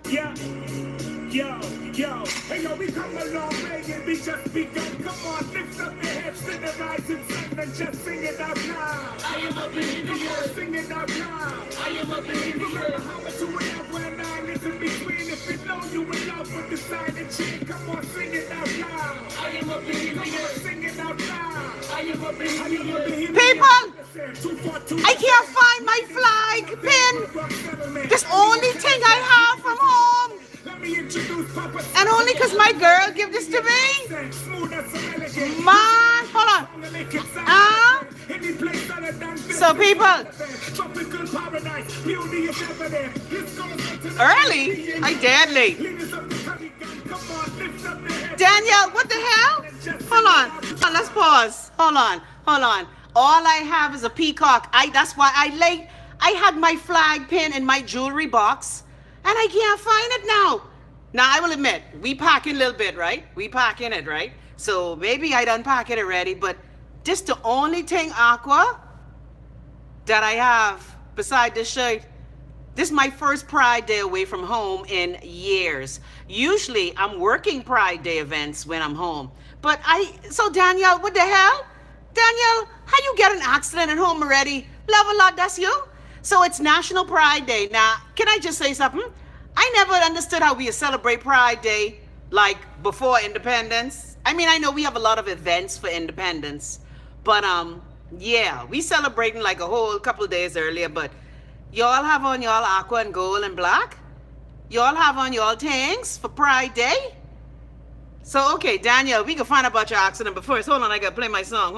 Yeah. Yo, hey yo, we come a long way and we just begun. Come on, lift up your heads to the rising sun and just sing it out loud. I am a believer, sing it out loud. I am a believer. How much you have when I is in between? If you know you in love with the side and chick, come on, sing it out loud. I am a believer, sing it out loud. I am a believer. People, I can't find my flag pin. This only thing I have from home. And only because my girl gave this to me? Man, hold on. So people, early? I dead late. Danielle, what the hell? Hold on, let's pause. Hold on. All I have is a peacock. That's why I late. I had my flag pin in my jewelry box. And I can't find it now. Now, I will admit, we packing a little bit, right? We packing it, right? So maybe I done pack it already, but this the only thing, Aqua, that I have beside this shirt. This is my first Pride Day away from home in years. Usually, I'm working Pride Day events when I'm home. But so Danielle, what the hell? Danielle, how you get an accident at home already? Love a lot, that's you? So it's National Pride Day. Now, can I just say something? I never understood how we celebrate Pride Day like before independence. I mean, I know we have a lot of events for independence, but yeah, we celebrating like a whole couple of days earlier, but y'all have on y'all aqua and gold and black? Y'all have on y'all things for Pride Day? So, okay, Danielle, we can find out about your accident, but first, hold on, I gotta play my song.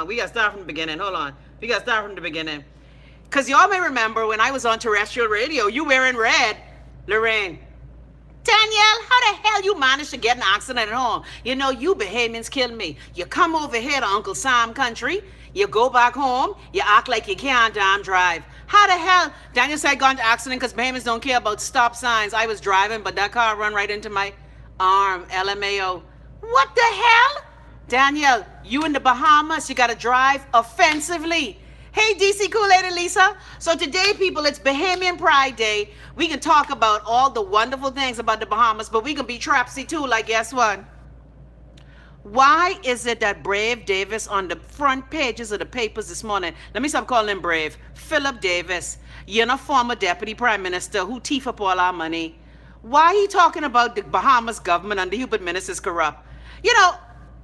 We gotta start from the beginning, hold on. We gotta start from the beginning. Because y'all may remember when I was on terrestrial radio, you wearing red, Lorraine. Danielle, how the hell you managed to get an accident at home? You know, you Bahamians killed me. You come over here to Uncle Sam country, you go back home, you act like you can't damn drive. How the hell? Daniel said I got into accident because Bahamians don't care about stop signs. I was driving, but that car run right into my arm, LMAO. What the hell? Danielle, you in the Bahamas, you gotta drive offensively. Hey, DC Kool-Aid and Lisa. So today, people, it's Bahamian Pride Day. We can talk about all the wonderful things about the Bahamas, but we can be Trapsy too, like guess what? Why is it that Brave Davis on the front pages of the papers this morning, let me stop calling him Brave, Philip Davis, YINNA former deputy prime minister who thief up all our money. Why he talking about the Bahamas government under Hubert Minnis is corrupt? You know,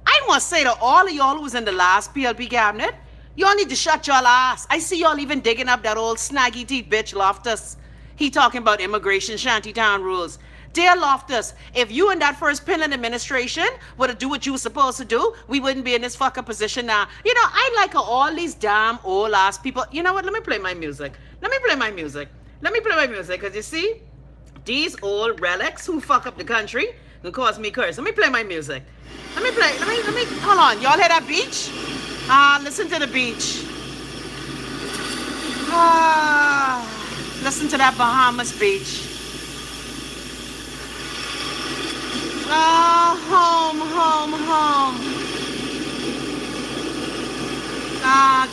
I want to say to all of y'all who was in the last PLP cabinet, y'all need to shut y'all ass. I see y'all even digging up that old snaggy teeth bitch Loftus. He talking about immigration shantytown rules. Dear Loftus, if you and that first Pinland administration were to do what you were supposed to do, we wouldn't be in this fucking position now. You know, I like how all these damn old ass people, you know what, let me play my music. Because you see, these old relics who fuck up the country can cause me curse. Let me play my music. Let me, hold on. Y'all hear that beach? Listen to the beach. Listen to that Bahamas beach. Home.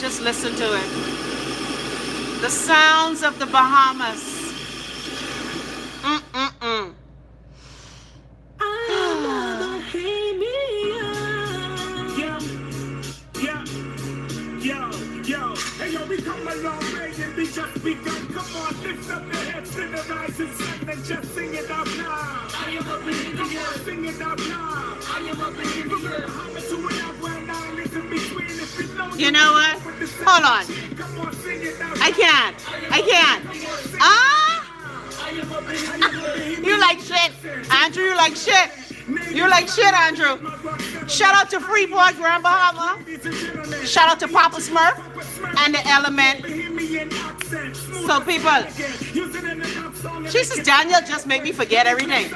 Just listen to it. The sounds of the Bahamas. Hey yo, we come a long way and we just begun. Come on, lift up your heads to the rising sun and just sing it out loud. I am a believer, sing it out loud. I am a believer. How much you have when I listen between if you know. You know what? Hold on. Come on, sing it out. I can't. You like shit, Andrew. You like shit, Andrew. Shout out to Freeport, Grand Bahama. Shout out to Papa Smurf and the Element. So people, Jesus, Daniel just made me forget everything.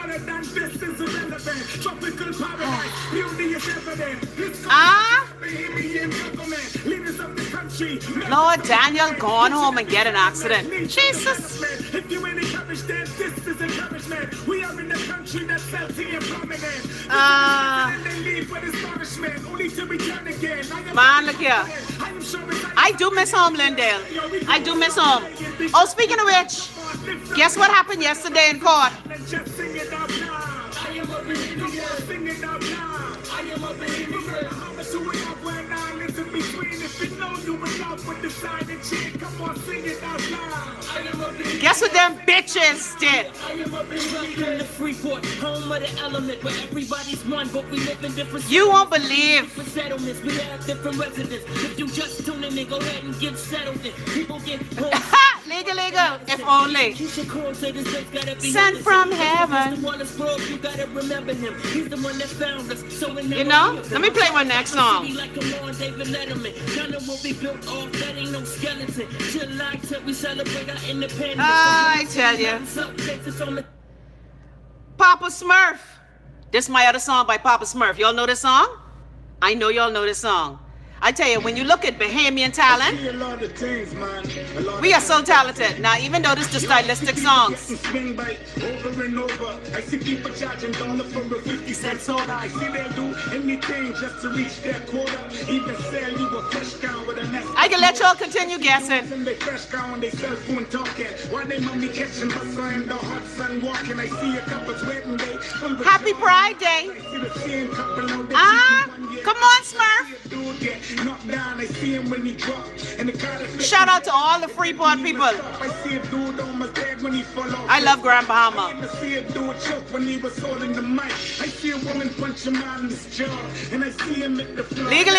Lord, Daniel gone home and get an accident. Jesus. Man, look here. I do miss home, Lindale. I do miss home. Oh, speaking of which, Guess what happened yesterday in court? Just sing it out loud. I am a believer. Sing it out loud. I am a believer. How much you have when I listen between? If you know you in love with the side and shit, come on, sing it out loud. I am a believer. Guess what them bitches did? I am a believer in the Freeport, home of the element where everybody's one, but we live in different. You won't believe. Different settlements, we have different residents. If you just tune in, go ahead and get settled in. People get home. Legal, if only. Sent from heaven. You know? Let me play my next song. I tell you. Papa Smurf. This is my other song by Papa Smurf. Y'all know this song? I know y'all know this song. I tell you, when you look at Bahamian talent, we are so talented. Now, even though this is stylistic songs. I can let y'all continue guessing. Happy Pride Day. Come on, Smurf. Shout out to all the Freeport people. I love Grand Bahama. Legal,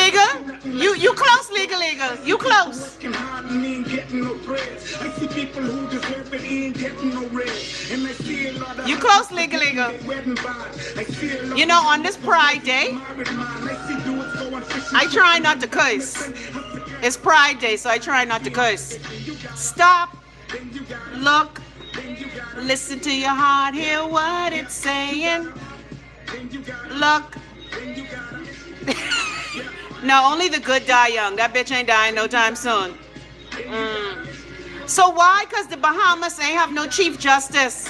you close, legal. You close. You close, legal. You know, on this Pride Day, I try not to curse. It's Pride Day, so I try not to curse. Stop, look, listen to your heart, hear what it's saying. Look. No, only the good die young. That bitch ain't dying no time soon. So why? Because the Bahamas ain't have no Chief Justice.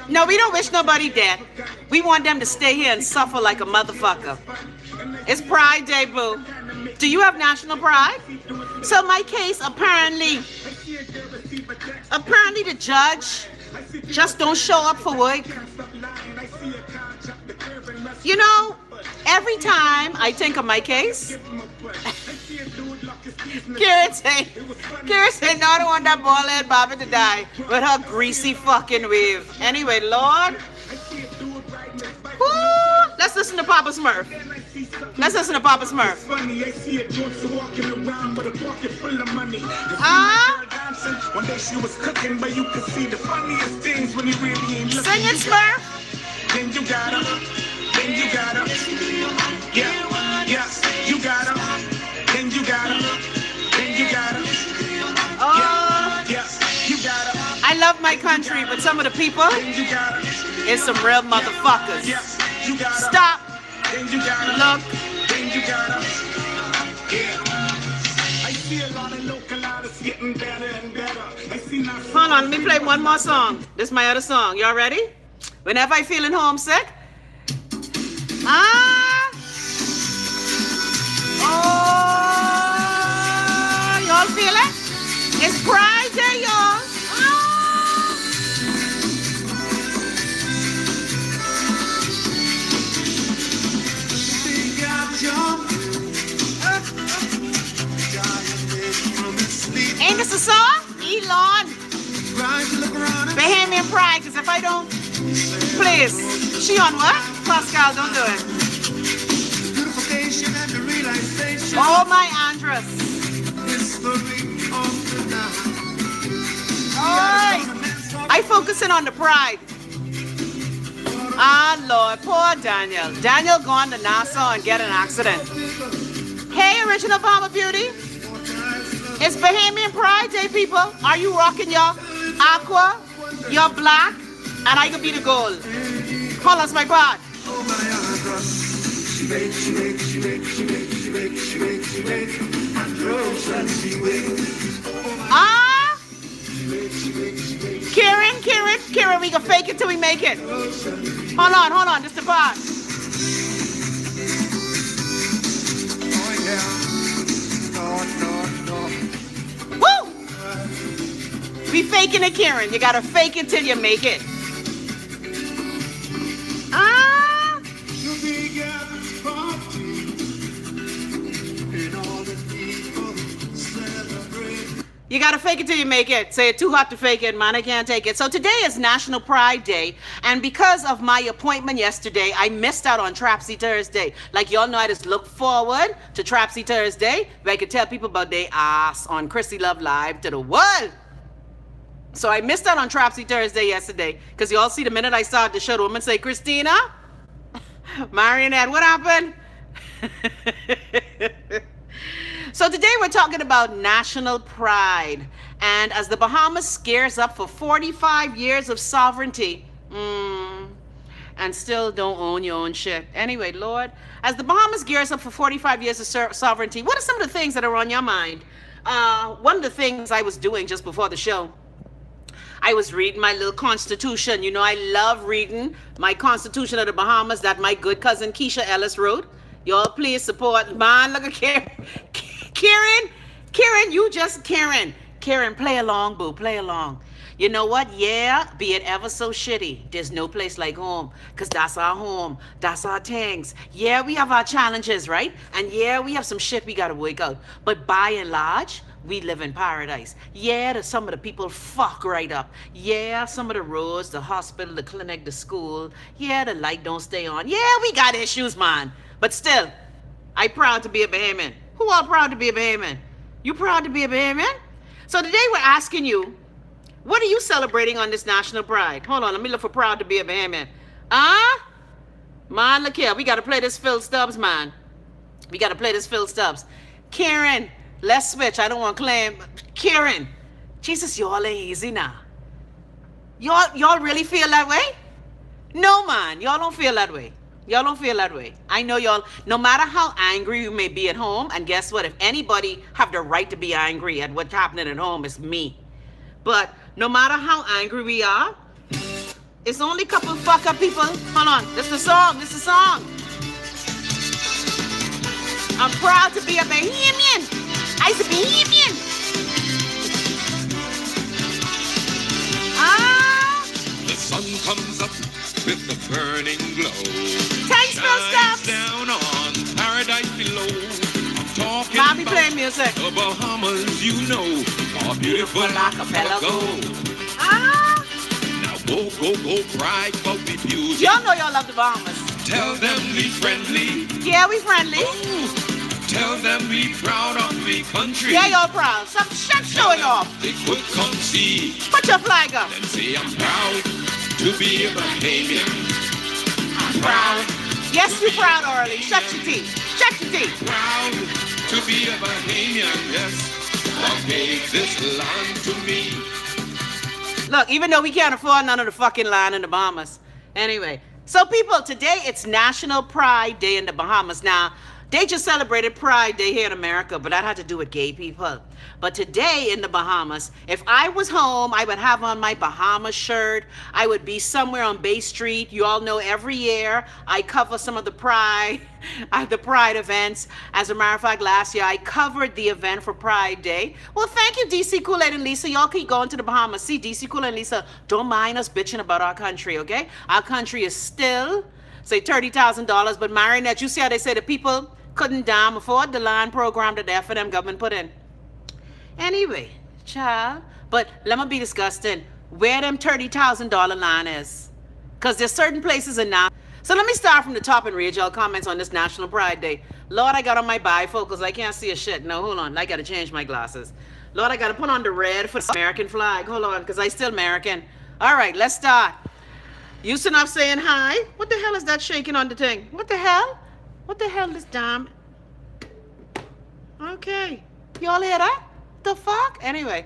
No, we don't wish nobody dead. We want them to stay here and suffer like a motherfucker. It's Pride Day, boo. Do you have national pride? So my case, apparently the judge just don't show up for work. You know, every time I think of my case, Karen say, no, I don't want that bald-head Bobby to die with her greasy fucking weave. Anyway, Lord. Woo, let's listen to Papa Smurf. Let's listen to Papa Smurf. One day she was cooking, but you could see the funniest things when you really ain't looking. Sing it, Smurf. Then you got her. Yeah, you got her. Then you got her. Oh, you got her. I love my country, but some of the people is some real motherfuckers. Stop. Look. Hold on, let me play one more song. This is my other song. Y'all ready? Whenever I feeling homesick. Oh, y'all feel it? It's Pride Day, y'all. Ain't this a song? Elon. Bahamian Pride, because if I don't, please. She on what? Pascal, don't do it. Oh, my Andres. Oi. I focusing on the pride. Ah, Lord, poor Daniel. Daniel gone to Nassau and get an accident. Hey, Original Bahama Beauty. It's Bahamian Pride Day, people. Are you rocking your aqua, your black, and I could be the gold? Hold on, it's my part. Karen, we can fake it till we make it. Hold on, just the part. Oh, yeah. faking it, Karen. You gotta fake it till you make it. Ah. You gotta fake it till you make it. Say it too hot to fake it, man. I can't take it. So today is National Pride Day, and because of my appointment yesterday, I missed out on Trapsy Thursday. Like y'all know, I just look forward to Trapsy Thursday, where I could tell people about their ass on Chrissy Love Live to the world. So I missed out on Trapsy Thursday yesterday, because y'all see the minute I started the show, the woman say, Christina, Marionette, what happened? So today we're talking about national pride. And as the Bahamas gears up for 45 years of sovereignty, and still don't own your own shit. Anyway, Lord, as the Bahamas gears up for 45 years of sovereignty, what are some of the things that are on your mind? One of the things I was doing just before the show, I was reading my little constitution. You know, I love reading my Constitution of the Bahamas that my good cousin Keisha Ellis wrote. Y'all please support. Man, look at Karen, you just Karen, play along, boo, play along. You know what? Yeah, be it ever so shitty, there's no place like home, because that's our home, that's our things. Yeah, we have our challenges, right? And yeah, we have some shit we gotta work out. But by and large, we live in paradise. Yeah, some of the people fuck right up. Yeah, some of the roads, the hospital, the clinic, the school. Yeah, the light don't stay on. Yeah, we got issues, man. But still, I proud to be a Bahamian. Who all proud to be a Bahamian? You proud to be a Bahamian? So today we're asking you, what are you celebrating on this national pride? Hold on, let me look for proud to be a Bahamian. Man, look here, we gotta play this Phil Stubbs, man. We gotta play this Phil Stubbs. Karen, let's switch. I don't want to claim. Karen, Jesus, y'all ain't easy now. Y'all really feel that way? No, man, y'all don't feel that way. Y'all don't feel that way. I know y'all, no matter how angry you may be at home, and guess what? If anybody have the right to be angry at what's happening at home, it's me. But no matter how angry we are, it's only a couple fuck up people. Hold on, this is the song, this is the song. I'm proud to be a Bahamian. I'm a Bahamian. The sun comes up with the burning glow. Thanks, Phil Stubbs. Down on paradise below. I'm talking Bobby about playing music. The Bahamas, you know, are beautiful archipelago. Now go, pride, but we beauty. Y'all know y'all love the Bahamas. Tell them we friendly. Yeah, we friendly. Oh, tell them we proud of the country. Yeah, y'all proud. Stop showing off. They could come see. Put your flag up. And say I'm proud to be a Bahamian. I'm proud. Yes, you proud, Orly. Shut your teeth. Shut your teeth. Proud to be a Bahamian, yes. God gave this land to me. Look, even though we can't afford none of the fucking land in the Bahamas. Anyway, so people, today it's National Pride Day in the Bahamas. Now, they just celebrated Pride Day here in America, but that had to do with gay people. But today in the Bahamas, if I was home, I would have on my Bahamas shirt. I would be somewhere on Bay Street. You all know every year I cover some of the Pride events. As a matter of fact, last year I covered the event for Pride Day. Well, thank you, DC Kool-Aid and Lisa. Y'all keep going to the Bahamas. See, DC Kool-Aid and Lisa, don't mind us bitching about our country, okay? Our country is still, say, $30,000. But Marionette, you see how they say the people couldn't damn afford the land program that the F&M government put in. Anyway, child, but let me be disgusting. Where them $30,000 land is. Because there's certain places in now. So let me start from the top and read y'all comments on this National Pride Day. Lord, I got on my bifocals. I can't see a shit. No, hold on. I got to change my glasses. Lord, I got to put on the red for the American flag. Hold on, because I still American. All right, let's start. Houston up saying hi. What the hell is that shaking on the thing? What the hell? What the hell is damn? Okay. Y'all hear that? The fuck? Anyway.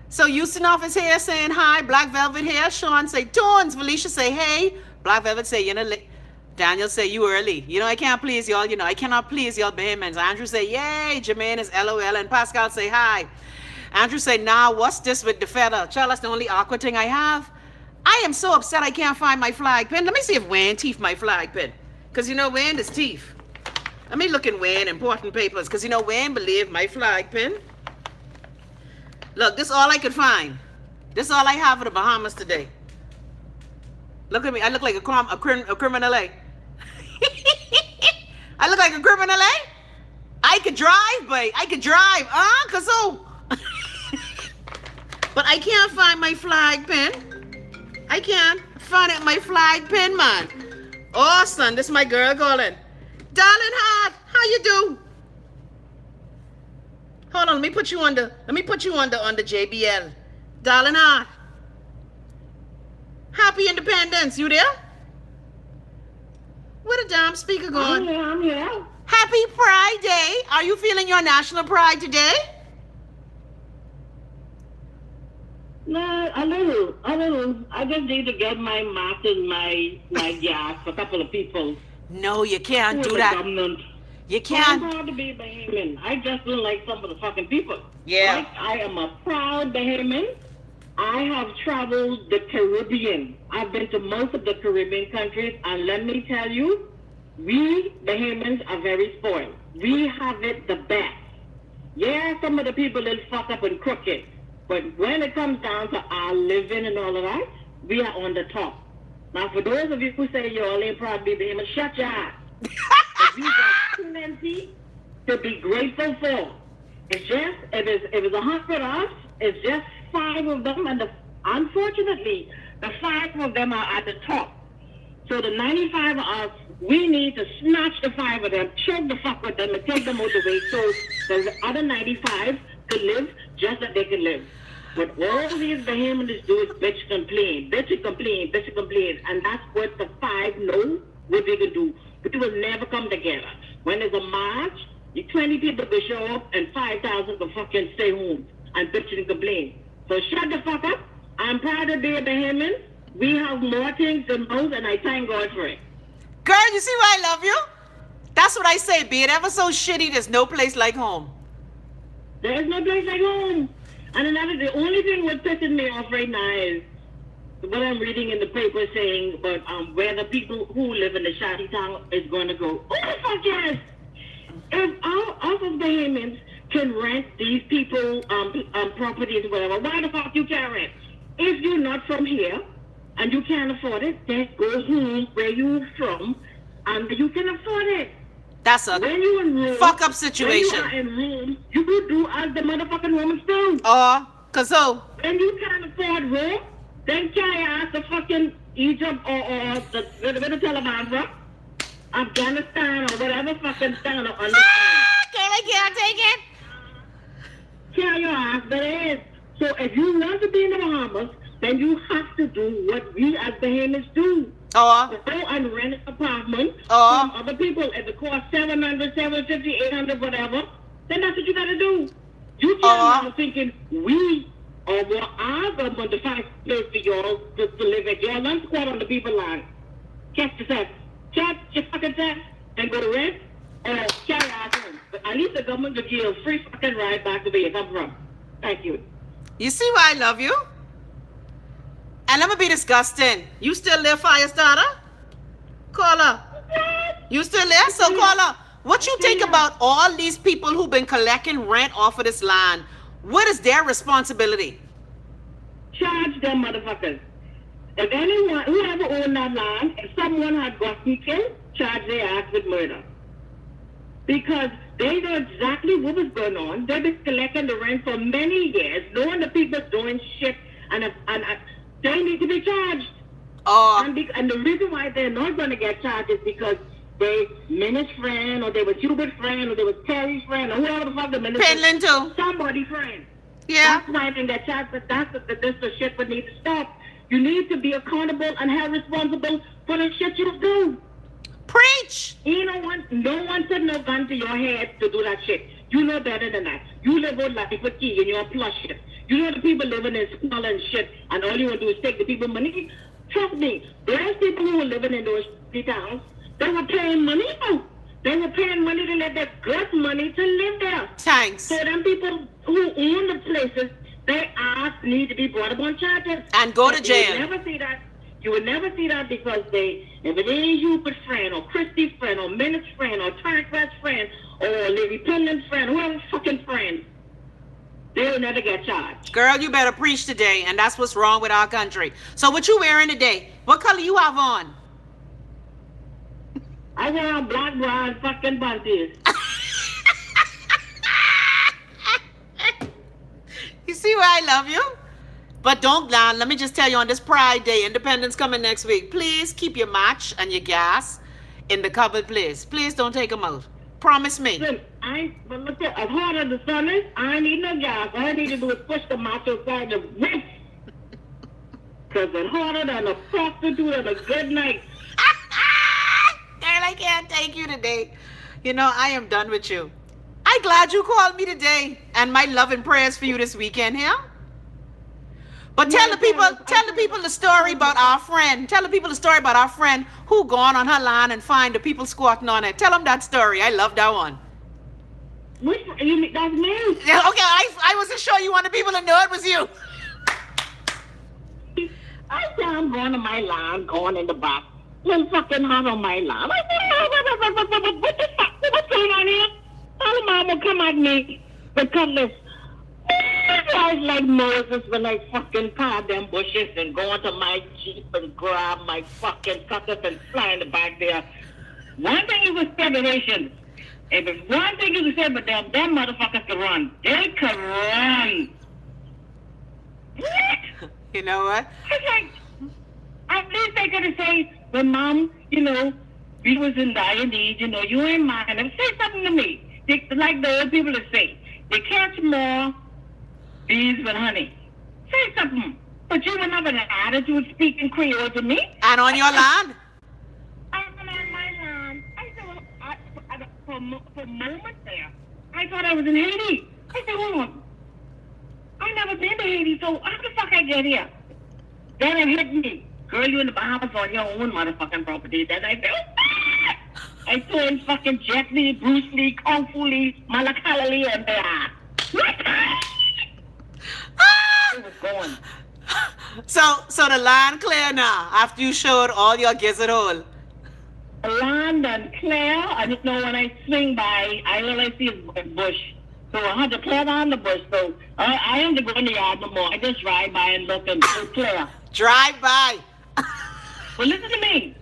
So Houston off is here saying hi. Black Velvet here. Sean say Tones. Felicia say hey. Black Velvet say, you know, Daniel say you early. You know, I can't please y'all. You know, I cannot please y'all Bahamians. Andrew say yay. Jermaine is LOL. And Pascal say hi. Andrew say, nah, what's this with the feather? Child, that's the only awkward thing I have. I am so upset I can't find my flag pin. Let me see if Wayne teeth my flag pin. Because, you know, Wayne is teeth. Let me look in Wayne important papers. Because, you know, Wayne believed my flag pin. Look, this is all I could find. This is all I have for the Bahamas today. Look at me. I look like a criminal, eh? I look like a criminal, eh? I could drive, babe. I could drive. Cause so. But I can't find my flag pin. I can't find it, my flag pin, man. Oh, son, this is my girl calling. Darling heart, how you do? Hold on, let me put you on the JBL. Darling heart. Happy Independence, you there? Where the damn speaker going? I'm here. Happy Pride Day. Are you feeling your national pride today? No, a little. I just need to get my mask and my gas for a couple of people. No, you can't do that. You can't. I'm proud to be Bahamian. I just don't like some of the fucking people. Yeah. Like, I am a proud Bahamian. I have traveled the Caribbean. I've been to most of the Caribbean countries, and let me tell you, we Bahamians are very spoiled. We have it the best. Yeah, some of the people will fuck up and crooked, but when it comes down to our living and all of that, we are on the top. Now, for those of you who say you all ain't proud to be Bahamian, shut your ass. We got plenty to be grateful for. It's just, it was 100 of us, it's just 5 of them, and unfortunately, the 5 of them are at the top. So the 95 of us, we need to snatch the 5 of them, choke the fuck with them, and take them out the way so the other 95 could live just that they can live. What all these Bahamians do is bitch complain, and that's what the 5 know what they can do. But it will never come together. When there's a march, 20 people will show up and 5,000 will fucking stay home and bitch and complain. So shut the fuck up. I'm proud to be a Bahamian. We have more things than most, and I thank God for it. Girl, you see why I love you? That's what I say. Be it ever so shitty, there's no place like home. There is no place like home. And the only thing what's pissing me off right now is what I'm reading in the paper saying about where the people who live in the shanty town is going to go. Oh, the fuck yes! If us as Bahamians can rent these people properties or whatever, why the fuck you can't rent? If you're not from here and you can't afford it, then go home where you're from and you can afford it. That's a fuck up situation. When you are in Rome, you will do as the motherfucking Romans do. Cause so. When you can't afford Rome, then carry ass to fucking Egypt or the Taliban, Afghanistan or whatever fucking town or understand. I can't take it. Carry your ass, but it is. So if you want to be in the Bahamas, then you have to do what we as Bahamians do. Go and rent an apartment from other people. If it costs $700, $750, $800, whatever, then that's what you gotta do. You can't be thinking we or what our government to find a place for y'all to live at. Y'all don't squat on the people line. Catch yourself. Catch your fucking self and go to rent or carry our home. But at least the government will give you a free fucking ride back to where you come from. Thank you. You see why I love you? And I'm gonna be disgusting. You still there, Firestarter? Caller. You still there? So caller, what you think about all these people who've been collecting rent off of this land? What is their responsibility? Charge them motherfuckers. If anyone, whoever owned that land, if someone had gotten killed, charge their ass with murder. Because they know exactly what was going on. They've been collecting the rent for many years, knowing the people doing shit, and they need to be charged. And the reason why they're not going to get charged is because they Minnie's friend, or they was Hubert's friend, or they was Terry's friend, or whoever the fuck the minister. Penland too. Somebody's friend. Yeah. That's why they get charged, but that's the shit that needs to stop. You need to be accountable and held responsible for the shit you do. Preach! No one said no gun to your head to do that shit. You know better than that. You live on life with key and you're plush shit. You know the people living in squalor and shit, and all you want to do is take the people money. Trust me, there's people who were living in those towns. They were paying money. They were paying money to let their good money to live there. Thanks. So them people who own the places, their ass need to be brought up on charges. And go to jail. You would never see that. You would never see that because if it ain't Hubert's friend, or Chrissy's friend, or Minnie's friend, or TannnnnnX friend, or Lady Penland's friend, whoever's fucking friend, they will never get charged. Girl, you better preach today, and that's what's wrong with our country. So what you wearing today? What color you have on? I wear black bra and fucking panties. You see why I love you? But don't, let me just tell you, on this Pride Day, Independence coming next week, please keep your match and your gas in the cupboard, please. Please don't take them out. Promise me. Listen, but look at, as hard as the sun is, I need no gas. All I need to do is push the match outside the whip. Because it's harder than a prostitute and a good night. Girl, I can't take you today. You know, I am done with you. I'm glad you called me today, and my love and prayers for you this weekend here. But tell the people the story about our friend. Tell the people the story about our friend who gone on her line and find the people squatting on it. Tell them that story. I love that one. Which, you mean, that's me. Yeah, okay, I wasn't sure you wanted people to know it was you. I said I'm going to my line, going in the box. Little fucking hot on my line. I said, what the fuck? What's going on here? All the mom will come at me with cutlass. I was like Moses when I fucking pad them bushes and go into my Jeep and grab my fucking cutlass and fly in the back there. One thing is with federations. If it's one thing you can say about them motherfuckers can run. They can run. What? You know what? It's like, at least they gotta say, well, Mom, you know, we was in dire need, you know, you ain't mine. And say something to me. They, like the old people that say, they catch more bees with honey. Say something. But you would have an attitude speaking Creole to me. And on your land? I'm on my land. I said, for a moment there, I thought I was in Haiti. I said, hold on. I never been to Haiti, so how the fuck I get here? Then it hit me. Girl, you in the Bahamas on your own motherfucking property. Then I said, ah! I saw in fucking Jet Li, Bruce Lee, Kung Fu Lee, Malakala Lee, and what? It was going. So the land clear now after you showed all your gizzard hole. The land and clear. I just know when I swing by, all I see is a bush. So I had to clear down the bush. So I don't have to go in the yard no more. I just drive by and look and it's clear. Drive by. Well, listen to me.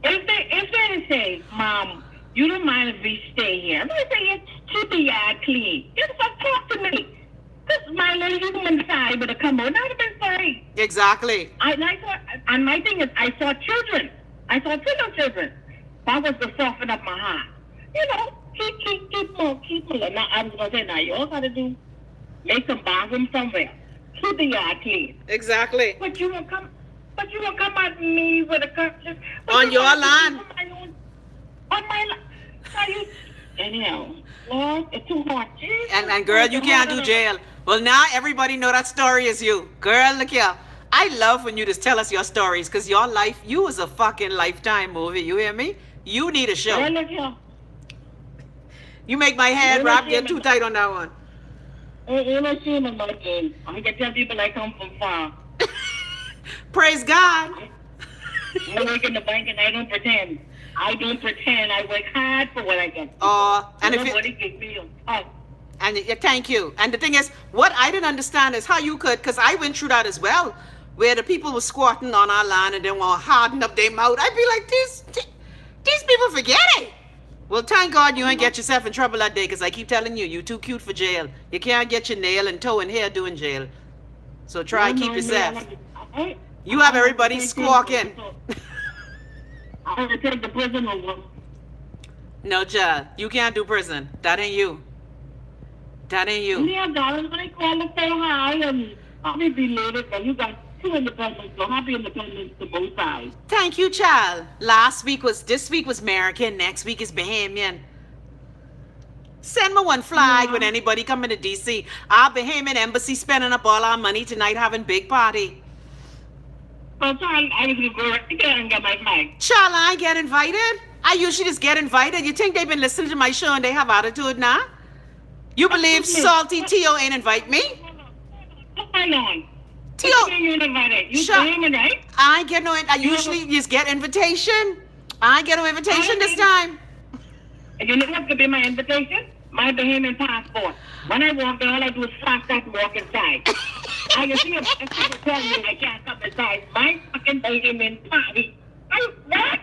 If they say, Mom, you don't mind if we stay here, I'm going to say, keep the yard clean. Just talk to me. Because my little human side would have come out. That would have been sorry. Exactly. And my thing is, I saw children. I saw two little children. That was to soften up my heart. You know, keep more. Now, I'm going to say, now, you all got to do, make some bathroom somewhere. Keep the yard clean. Exactly. But you won't come at me with a cutlass. On your land. On my land. Anyhow, Lord, it's too hot. And girl, you can't do jail. Well, now everybody know that story is you. Girl, look here. I love when you just tell us your stories, because your life, you was a fucking Lifetime movie. You hear me? You need a show. Well, look here. You make my head wrap get too tight on that one. Ain't no shame in my game. I can tell people I come from far. Praise God. I work in the bank and I don't pretend. I work hard for what I get. And nobody gives me a and thank you. And the thing is, what I didn't understand is how you could, because I went through that as well, where the people were squatting on our land and they want to harden up their mouth. I'd be like, these people forget it. Well, thank God you ain't get yourself in trouble that day, because I keep telling you, you too cute for jail. You can't get your nail and toe and hair doing jail. So try and keep yourself. You have everybody squawking. I have to take the prison over. No, child. You can't do prison. That ain't you. That ain't you. Yeah, darling, when I call to say hi, and I'll be belated, but you got two independents, so happy independence to both sides. Thank you, child. This week was American, next week is Bahamian. Send me one flag when anybody coming to DC. Our Bahamian embassy spending up all our money tonight having big party. So, child, I need to go right there and get my flag. Child, I get invited. I usually just get invited. You think they've been listening to my show and they have attitude now? You believe Salty Tio ain't invite me? Hold on. Tio. You invited. You Bahamian, right? I ain't get no. I usually just get invitation. I ain't get no invitation this time. And you know what could be my invitation? my Bahamian passport. When I walk there, all I do is flash that and walk inside. I can see a people tell me I can't come inside my fucking Bahamian party. What?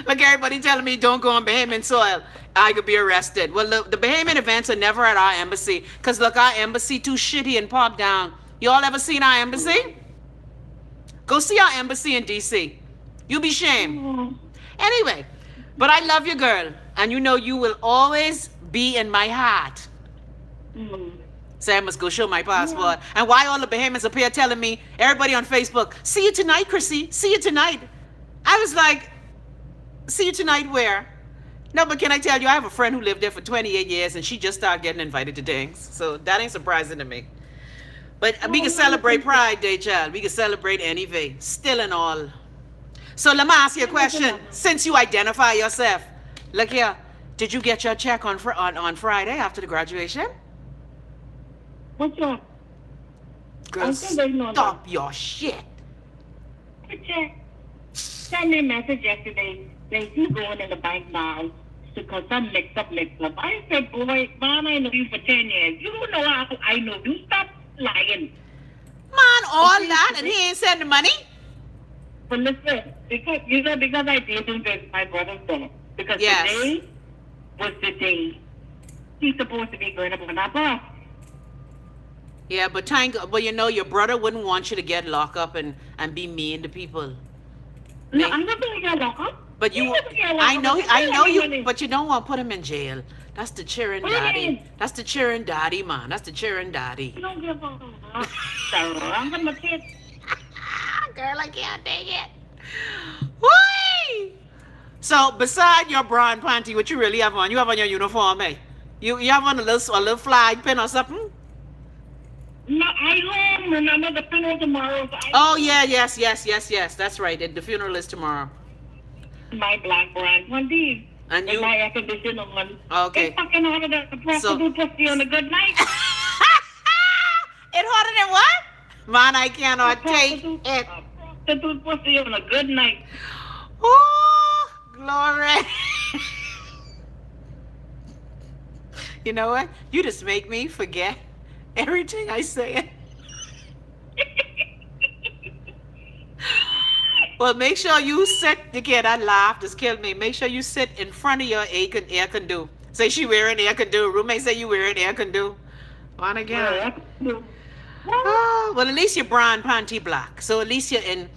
Look, everybody telling me don't go on Bahamian soil. I could be arrested. Well, look, the Bahamian events are never at our embassy. Because, look, our embassy too shitty and pop down. Y'all ever seen our embassy? Go see our embassy in D.C. You'll be shamed. Anyway, but I love you, girl. And you know you will always be in my heart. So I must go show my passport. And why all the Bahamians up here telling me, everybody on Facebook, see you tonight, Chrissy. See you tonight. I was like, see you tonight where? No, but can I tell you, I have a friend who lived there for 28 years and she just started getting invited to things. So that ain't surprising to me. But we can celebrate Pride Day, child. We can celebrate any still and all. So let me ask you a question. Since you identify yourself, look here, did you get your check on Friday after the graduation? What's up? Girl, stop your shit. Send me a message yesterday. They keep going in the bank now because some mix up. I said, boy, Mom, I know you for 10 years. You don't know how I know you. Stop lying. Man, all that and he ain't sending money? But listen, because I didn't get my brother's dinner. Because today was the day he's supposed to be going up on our bus. Yeah, but you know, your brother wouldn't want you to get locked up and be mean to people. No, I'm not going to get locked up. But I know you, but you don't want to put him in jail. That's the cheering daddy. That's the cheering daddy, man. That's the cheering daddy. Don't give a I'm going to kid. Girl, I can't take it. Whee! So, beside your bra and panty, what you really have on? You have on your uniform, eh? You have on a little flag pin or something? No, I home. Remember the funeral tomorrow. Yes. That's right. The funeral is tomorrow. My black brand one day. And you? My air conditioner on. Okay. It's fucking hotter than the prostitute pussy on a good night. It hotter than what? Man, I cannot take it. Prostitute pussy on a good night. Oh, glory. You know what? You just make me forget everything I say. Well, make sure you sit, again, that laugh just killed me. Make sure you sit in front of your air condo. Say she wearing air condo. Roommate say you wearing air condo. On again. Oh, well, at least you're brown, panty black. So at least you're in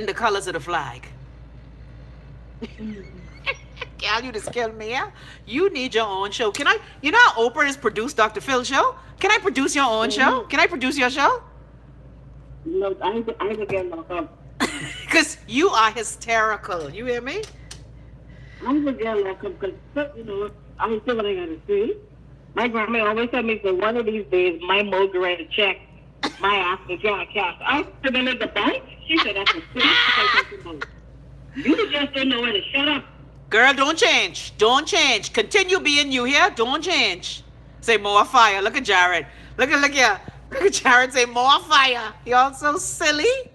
the colors of the flag. Girl, you just killed me, yeah? You need your own show. Can I, you know how Oprah has produced Dr. Phil's show? Can I produce your own show? Can I produce your show? No, I can get locked up. Because you are hysterical. You hear me? I'm going to get locked up because, you know, I'm still what I got to see. My grandma always told me that one of these days, my mom will write a check. My ass is going to cash. I said, at the bank? She said, that's a city. You just don't know where to shut up. Girl, don't change. Don't change. Continue being you here. Don't change. Say more fire. Look at Jared. Look here. Look at Jared. Say more fire. Y'all so silly.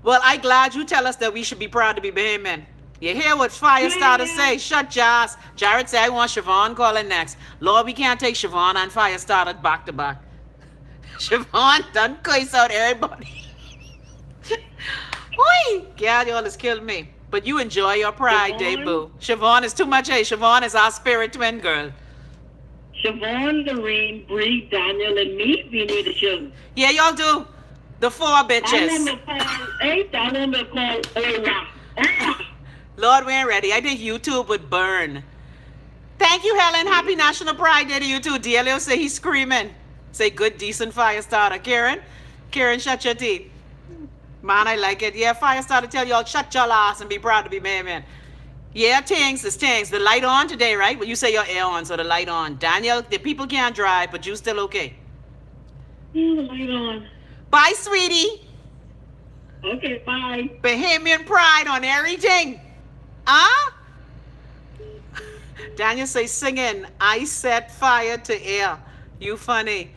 Well, I'm glad you tell us that we should be proud to be Bahamian. You hear what Firestarter say? Shut your ass. Jared say, I want Siobhan calling next. Lord, we can't take Siobhan and Firestarter back to back. Siobhan done curse out everybody. Oi, God, y'all has killed me. But you enjoy your Pride Day, boo. Siobhan is too much, eh? Siobhan is our spirit twin girl. Siobhan, Lorraine, Bree, Daniel, and me, we need a show. Yeah, y'all do. The 4 bitches. I want to call Ola. Lord, we ain't ready. I think YouTube would burn. Thank you, Helen. Happy National Pride Day to you too. DLO say he's screaming. Say good, decent Firestarter. Karen, shut your teeth. Man, I like it. Yeah, Firestarter tell y'all shut your ass and be proud to be man. Yeah, things. The light on today, right? Well, you say your air on, so the light on. Daniel, the people can't drive, but you still okay. The light on. Bye, sweetie. Okay, bye. Bahamian pride on everything. Huh? Daniel say singing, I set fire to air. You funny.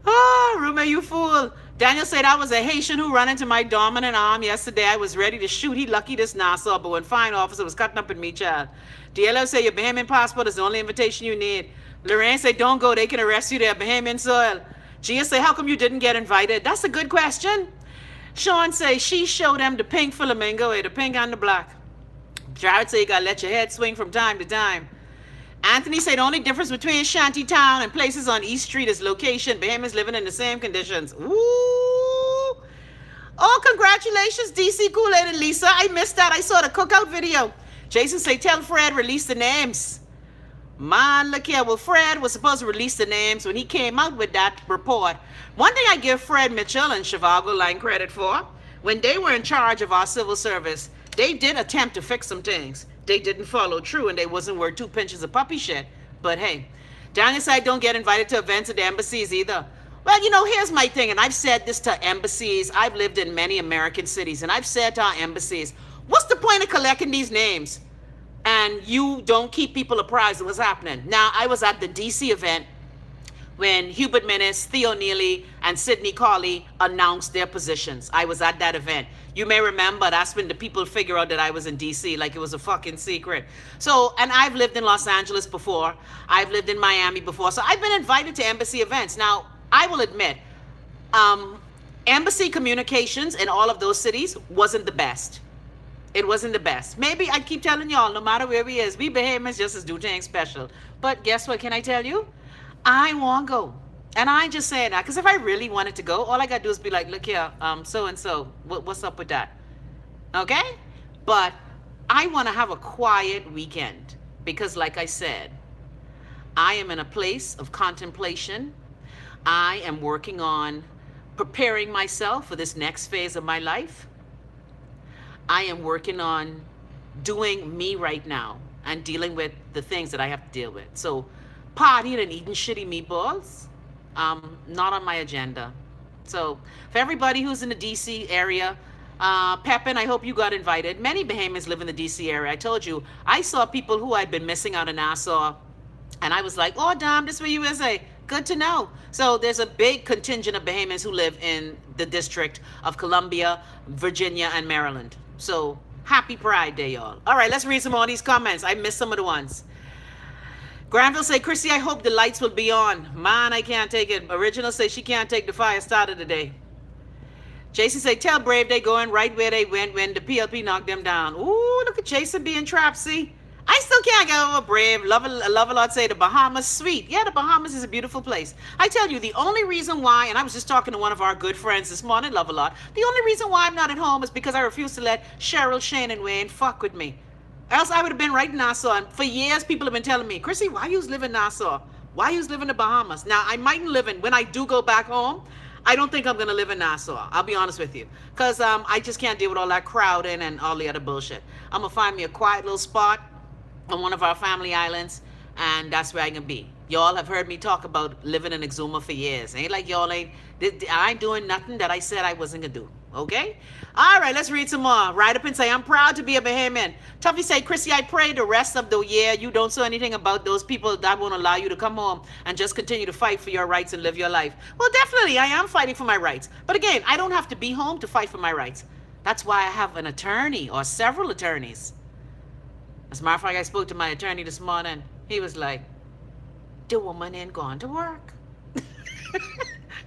Oh, Ruma, you fool. Daniel said, I was a Haitian who ran into my dominant arm yesterday. I was ready to shoot. He lucky this Nassau, but when fine officer was cutting up in me, child. DLF said, your Bahamian passport is the only invitation you need. Lorraine said, don't go. They can arrest you there, Bahamian soil. Gia said, how come you didn't get invited? That's a good question. Sean said, she showed them the pink flamingo, the pink and the black. Jared said, you got to let your head swing from time to time. Anthony said, the only difference between Shantytown and places on East Street is location. Bahamians living in the same conditions. Ooh. Oh, congratulations, DC Kool-Aid and Lisa. I missed that. I saw the cookout video. Jason said, tell Fred, release the names. Man, look here. Well, Fred was supposed to release the names when he came out with that report. One thing I give Fred Mitchell and Chivago Line credit for, when they were in charge of our civil service, they did attempt to fix some things. They didn't follow through, and they wasn't worth 2 pinches of puppy shit. But hey, Daniel said, don't get invited to events at the embassies either. Well, you know, here's my thing, and I've said this to embassies. I've lived in many American cities, and I've said to our embassies, what's the point of collecting these names? And you don't keep people apprised of what's happening. Now, I was at the DC event when Hubert Minnis, Theo Neely, and Sidney Colley announced their positions. I was at that event. You may remember that's when the people figure out that I was in DC, like it was a fucking secret. So, and I've lived in Los Angeles before. I've lived in Miami before. So I've been invited to embassy events. Now, I will admit, embassy communications in all of those cities wasn't the best. It wasn't the best. Maybe I keep telling y'all, no matter where we is, we Bahamians just as do things special. But guess what, can I tell you? I won't go. And I ain't just saying that, because if I really wanted to go, all I got to do is be like, look here, so-and-so, what's up with that? Okay? But I want to have a quiet weekend, because like I said, I am in a place of contemplation. I am working on preparing myself for this next phase of my life. I am working on doing me right now and dealing with the things that I have to deal with. So partying and eating shitty meatballs, not on my agenda. So for everybody who's in the DC area, Pepin, I hope you got invited. Many Bahamians live in the DC area. I told you, I saw people who I'd been missing out in Nassau, and I was like, oh, damn, this is where you is. Good to know. So there's a big contingent of Bahamians who live in the District of Columbia, Virginia, and Maryland. So happy Pride Day, y'all. All right, let's read some more of these comments. I missed some of the ones. Granville say, Chrissy, I hope the lights will be on. Man, I can't take it. Original say she can't take the fire started today. Jason say, tell Brave they going right where they went when the PLP knocked them down. Ooh, look at Jason being Trapsy. I still can't get over Brave. Love a lot say the Bahamas sweet. Yeah, the Bahamas is a beautiful place. I tell you, the only reason why, and I was just talking to one of our good friends this morning, Love a lot. The only reason why I'm not at home is because I refuse to let Cheryl, Shane, and Wayne fuck with me. Else I would have been right in Nassau. And for years, people have been telling me, Chrissy, why you live in Nassau? Why you live in the Bahamas? Now, I mightn't live in, when I do go back home, I don't think I'm going to live in Nassau. I'll be honest with you. Because I just can't deal with all that crowding and all the other bullshit. I'm going to find me a quiet little spot on one of our family islands, and that's where I can be. Y'all have heard me talk about living in Exuma for years. Ain't like y'all I ain't doing nothing that I said I wasn't going to do. Okay? All right, let's read some more. Right up and say, I'm proud to be a Bahamian. Tuffy say, Chrissy, I pray the rest of the year you don't say anything about those people that won't allow you to come home and just continue to fight for your rights and live your life. Well, definitely, I am fighting for my rights. But again, I don't have to be home to fight for my rights. That's why I have an attorney or several attorneys. As a matter of fact, I spoke to my attorney this morning. He was like, the woman ain't gone to work.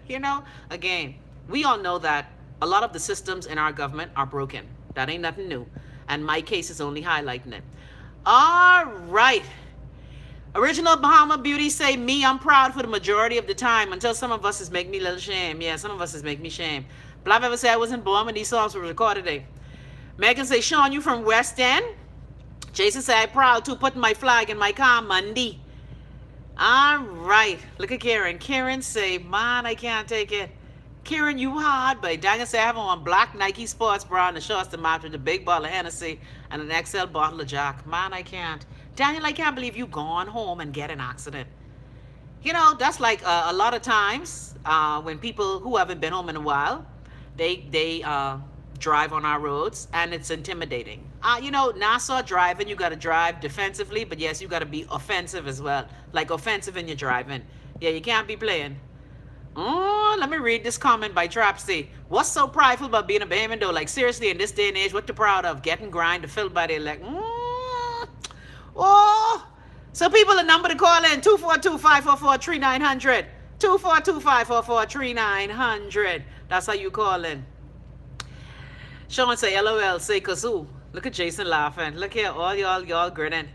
You know, again, we all know that a lot of the systems in our government are broken. That ain't nothing new. And my case is only highlighting it. All right. Original Bahama Beauty say, me, I'm proud for the majority of the time until some of us is make me a little shame. Yeah, some of us is make me shame. Blav ever say I wasn't born when these songs were recorded today. Megan say, Sean, you from West End? Jason say, I'm proud to put my flag in my car Monday. All right. Look at Karen. Karen say, man, I can't take it. Karen, you hard, but Daniel say, I have on black Nike sports bra and the shorts to match with a big bottle of Hennessy and an XL bottle of Jack. Man, I can't. Daniel, I can't believe you gone home and get an accident. You know, that's like a lot of times when people who haven't been home in a while, they drive on our roads, and it's intimidating. You know, Nassau driving, you got to drive defensively, but yes, you got to be offensive as well. Like offensive in your driving. Yeah, you can't be playing. Oh, let me read this comment by Trapsy. What's so prideful about being a Bahamian though? Like seriously, in this day and age, what you proud of? Getting grind to fill by their leg. Oh, so people, the number to call in 242-544-3900. 242-544-3900. That's how you call in. Sean say LOL, say kazoo. Look at Jason laughing. Look here, all y'all grinning.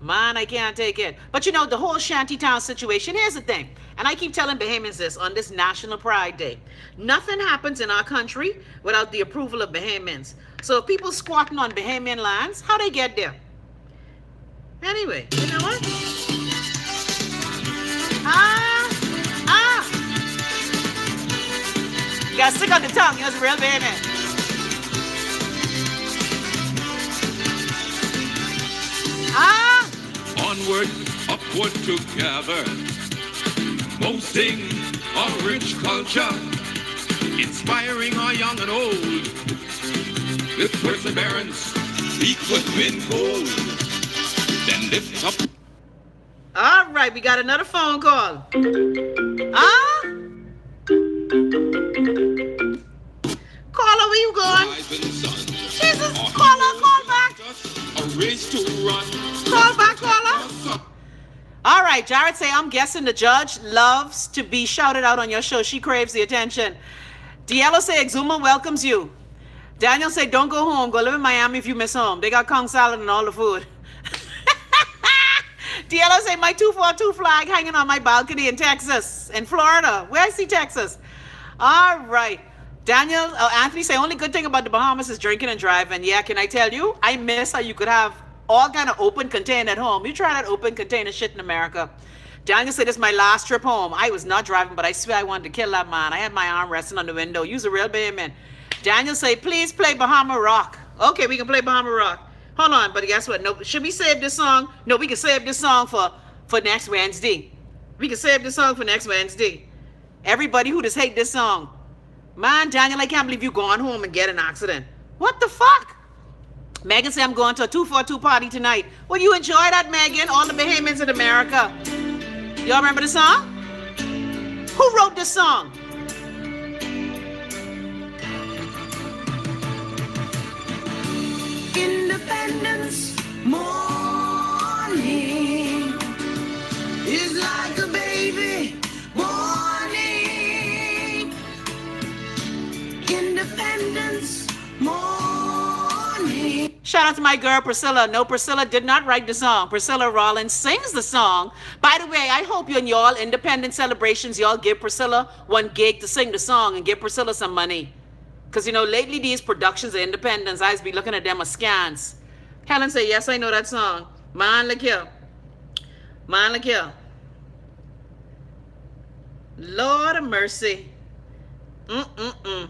Man, I can't take it. But you know, the whole shantytown situation, here's the thing. And I keep telling Bahamians this on this National Pride Day. Nothing happens in our country without the approval of Bahamians. So if people squatting on Bahamian lands, how they get there? Anyway, you know what? You gotta stick on the tongue, you're a real Bahamian. Onward, upward together, boasting our rich culture, inspiring our young and old, with perseverance, we could win gold, then lift up. All right, we got another phone call. Caller, where you going? Jesus, caller, call back. A race to run. Call back, caller. All right, Jared say, I'm guessing the judge loves to be shouted out on your show. She craves the attention. Diello say, Exuma welcomes you. Daniel say, don't go home. Go live in Miami if you miss home. They got Kong salad and all the food. Diello say, my 242 flag hanging on my balcony in Texas, in Florida. Where I see Texas. All right. Daniel, Anthony say, only good thing about the Bahamas is drinking and driving. Yeah, can I tell you? I miss how you could have all kind of open container at home. You try that open container shit in America. Daniel said, this is my last trip home. I was not driving, but I swear I wanted to kill that man. I had my arm resting on the window. You's a real Bahamian. Daniel say, please play Bahama Rock. Okay, we can play Bahama Rock. Hold on, but guess what? No, should we save this song? No, we can save this song for next Wednesday. We can save this song for next Wednesday. Everybody who just hate this song. Man, Daniel, I can't believe you going home and get an accident. What the fuck? Megan said, I'm going to a 242 party tonight. Well, you enjoy that, Megan? All the Bahamians in America. Y'all remember the song? Who wrote this song? Independence morning is like a baby morning. Independence morning. Shout out to my girl Priscilla. No, Priscilla did not write the song. Priscilla Rollins sings the song. By the way, I hope you and y'all independent celebrations, y'all give Priscilla one gig to sing the song and give Priscilla some money. Because, you know, lately these productions of independence, I be looking at them askance. Helen say, yes, I know that song. Man, look here. Man, look here. Lord of mercy. Hold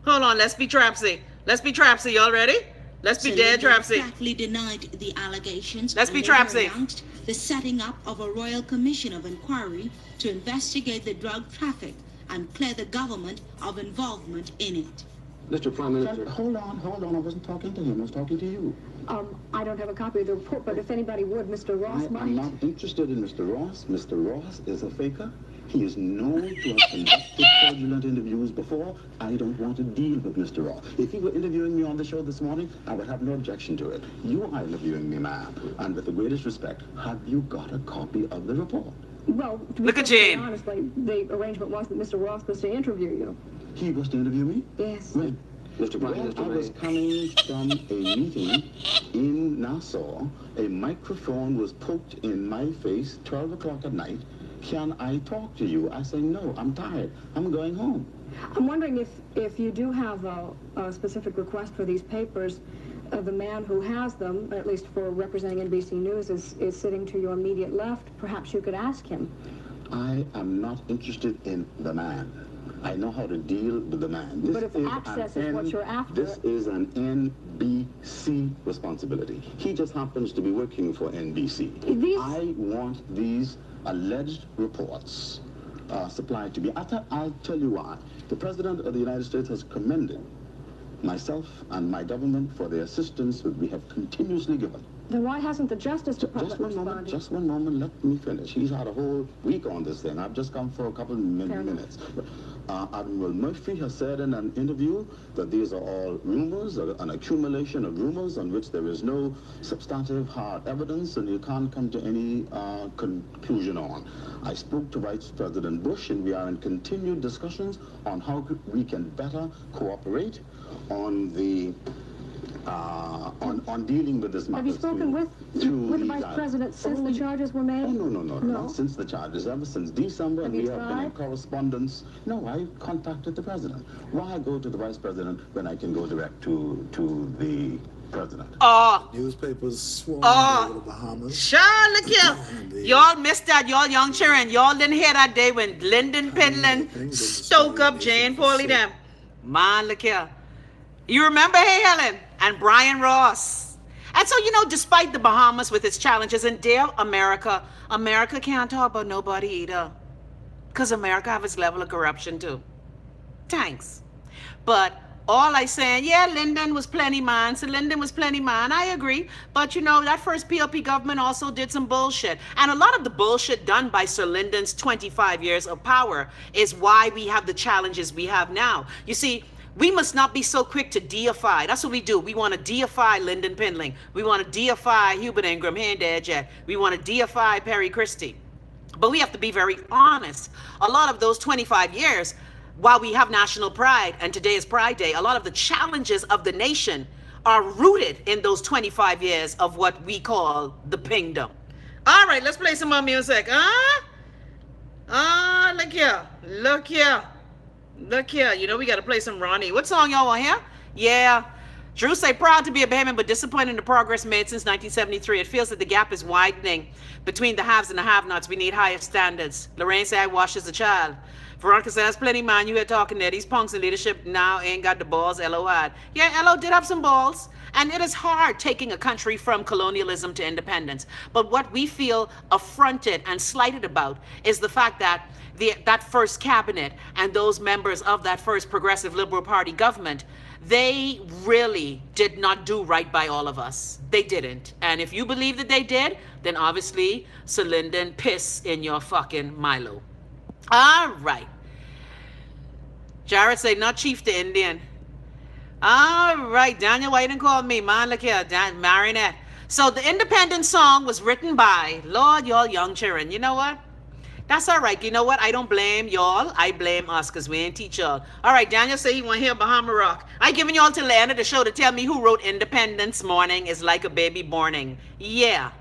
on, let's be Trapsy. Let's be Trapsy. Y'all ready? Let's be dead Trapsy. Flatly denied the allegations. Let's be and later Trapsy. announced the setting up of a Royal Commission of Inquiry to investigate the drug traffic and clear the government of involvement in it. Mr. Prime Minister, hold on. I wasn't talking to him. I was talking to you. I don't have a copy of the report, but if anybody would, Mr. Ross might. I'm not interested in Mr. Ross. Mr. Ross is a faker. He is known to have conducted fraudulent interviews before. I don't want to deal with Mr. Ross. If he were interviewing me on the show this morning, I would have no objection to it. You are interviewing me, ma'am. And with the greatest respect, have you got a copy of the report? Well, to be Look at perfectly Jane. honestly, the arrangement was that Mr. Ross was to interview you. He was to interview me? Yes. When? Mr. Prime Minister, I was coming from a meeting in Nassau. A microphone was poked in my face, 12 o'clock at night. Can I talk to you? I say, no, I'm tired. I'm going home. I'm wondering if you do have a specific request for these papers, the man who has them, at least for representing NBC News, is sitting to your immediate left. Perhaps you could ask him. I am not interested in the man. I know how to deal with the man. But if access is what you're after... This is an NBC responsibility. He just happens to be working for NBC. I want these alleged reports supplied to me. I'll tell you why. The President of the United States has commended myself and my government for the assistance that we have continuously given Then why hasn't the Justice Department Just one moment, responded? just one moment, let me finish. He's had a whole week on this thing. I've just come for a couple of minutes. Admiral Murphy has said in an interview that these are all rumors, an accumulation of rumors on which there is no substantive hard evidence, and you can't come to any conclusion on. I spoke to Vice President Bush, and we are in continued discussions on how we can better cooperate on the on dealing with this matter. Have you spoken with the Vice President since the charges were made? Oh, no, not since the charges, ever since December, and we have been in correspondence. No, I contacted the President. Why go to the Vice President when I can go direct to the President? Newspapers swarmed over the Bahamas. Sure, look here. Y'all missed that, y'all young children. Y'all didn't hear that day when Lyndon Pendleton stoke up Jane Pauley them. Man, look here. You remember, hey, Helen, and Brian Ross. And so, you know, despite the Bahamas with its challenges, and dear America can't talk about nobody either. Because America have its level of corruption too. Thanks. But all I saying, yeah, Lyndon was plenty man. So Lyndon was plenty man. I agree. But, you know, that first PLP government also did some bullshit. And a lot of the bullshit done by Sir Lyndon's 25 years of power is why we have the challenges we have now. You see, we must not be so quick to deify. That's what we do. We want to deify Lyndon Pendling. We want to deify Hubert Ingram, Jet. We want to deify Perry Christie. But we have to be very honest. A lot of those 25 years, while we have national pride, and today is Pride Day, a lot of the challenges of the nation are rooted in those 25 years of what we call the Pingdom. All right, let's play some more music. Look here. Look here. Look here, you know we got to play some Ronnie. What song y'all want here? Yeah. Drew say, proud to be a Bahamian, but disappointed in the progress made since 1973. It feels that the gap is widening between the haves and the have-nots. We need higher standards. Lorraine say, I watched as a child. Veronica says, that's plenty, man. You here talking there. These punks in leadership now ain't got the balls L.O. had. Yeah, L.O. did have some balls. And it is hard taking a country from colonialism to independence. But what we feel affronted and slighted about is the fact that that first cabinet and those members of that first progressive Liberal Party government, they really did not do right by all of us. They didn't. And if you believe that they did, then obviously, Sir Lyndon, piss in your fucking Milo. All right. Jared say, not chief to Indian. All right, Daniel, why you didn't call me? Man, look here, Marinette. So the independent song was written by, Lord, y'all young children. You know what? That's all right. You know what? I don't blame y'all. I blame us because we ain't teach y'all. All right, Daniel say he want to hear Bahama Rock. I giving y'all till the end of the show to tell me who wrote Independence Morning is Like a Baby Borning. Yeah.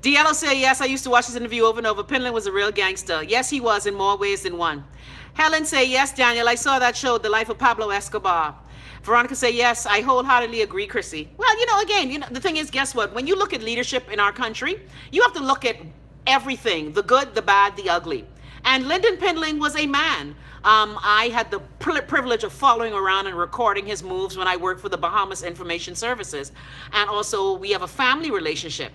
Diallo say, yes, I used to watch this interview over and over. Pendleton was a real gangster. Yes, he was in more ways than one. Helen say, yes, Daniel, I saw that show, The Life of Pablo Escobar. Veronica say, yes, I wholeheartedly agree, Chrissy. Well, you know, again, the thing is, guess what? When you look at leadership in our country, you have to look at everything, the good, the bad, the ugly. And Lyndon Pendling was a man. I had the privilege of following around and recording his moves when I worked for the Bahamas Information Services. And also, we have a family relationship.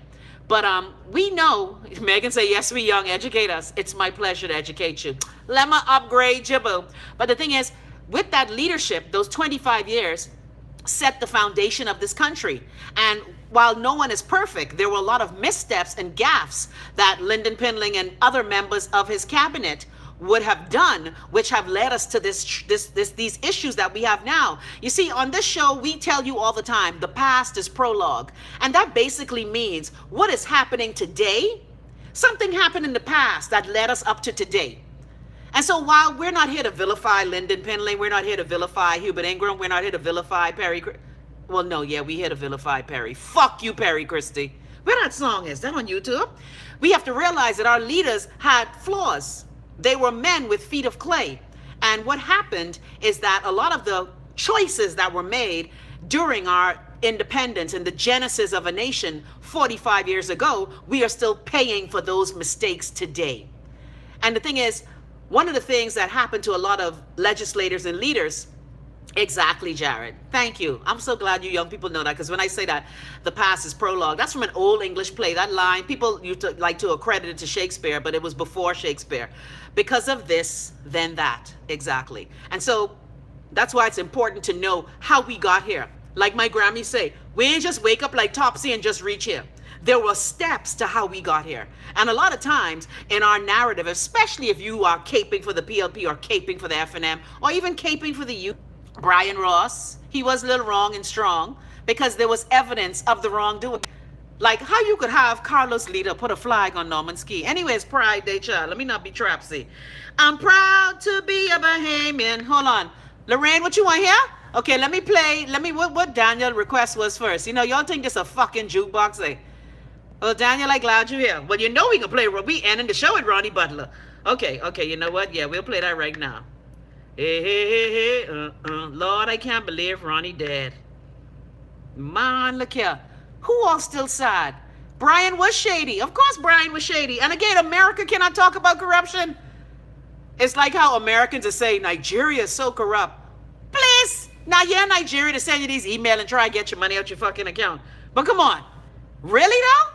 But we know, Megan say, yes, we young, educate us. It's my pleasure to educate you. Let me upgrade you, boo. But the thing is, with that leadership, those 25 years set the foundation of this country. And while no one is perfect, there were a lot of missteps and gaffes that Lyndon Pendling and other members of his cabinet would have done, which have led us to these issues that we have now. You see, on this show, we tell you all the time, the past is prologue. And that basically means what is happening today, something happened in the past that led us up to today. And so while we're not here to vilify Lyndon Pendling, we're not here to vilify Hubert Ingram, we're not here to vilify Perry. Well, no, yeah, we here to vilify Perry. Fuck you, Perry Christie. Where that song is? That on YouTube? We have to realize that our leaders had flaws. They were men with feet of clay. And what happened is that a lot of the choices that were made during our independence and the genesis of a nation 45 years ago, we are still paying for those mistakes today. And the thing is, one of the things that happened to a lot of legislators and leaders, exactly, Jared. Thank you. I'm so glad you young people know that, because when I say that the past is prologue, that's from an old English play. That line, people used to like to accredit it to Shakespeare, but it was before Shakespeare. Because of this, then that. Exactly. And so that's why it's important to know how we got here. Like my Grammy say, we ain't just wake up like Topsy and just reach here. There were steps to how we got here. And a lot of times in our narrative, especially if you are caping for the PLP or caping for the FNM or even caping for the youth, Brian Ross, he was a little wrong and strong because there was evidence of the wrongdoing. Like how you could have Carlos Lita put a flag on Norman's Key. Anyways, Pride Day, child. Let me not be Trapsy. I'm proud to be a Bahamian. Hold on. Lorraine, what you want here? Okay, let me play. What Daniel request was first. You know, y'all think this a fucking jukebox, eh? Well, Daniel, I'm glad you're here. Well, you know we can play. We ending the show with Ronnie Butler. Okay, you know what? Yeah, we'll play that right now. Hey, Lord, I can't believe Ronnie dead. Man, look here. Who all still sad? Brian was shady. Of course Brian was shady. And again, America cannot talk about corruption. It's like how Americans are saying Nigeria is so corrupt. Please. Now, yeah, Nigeria to send you these emails and try and get your money out your fucking account. But come on. Really though?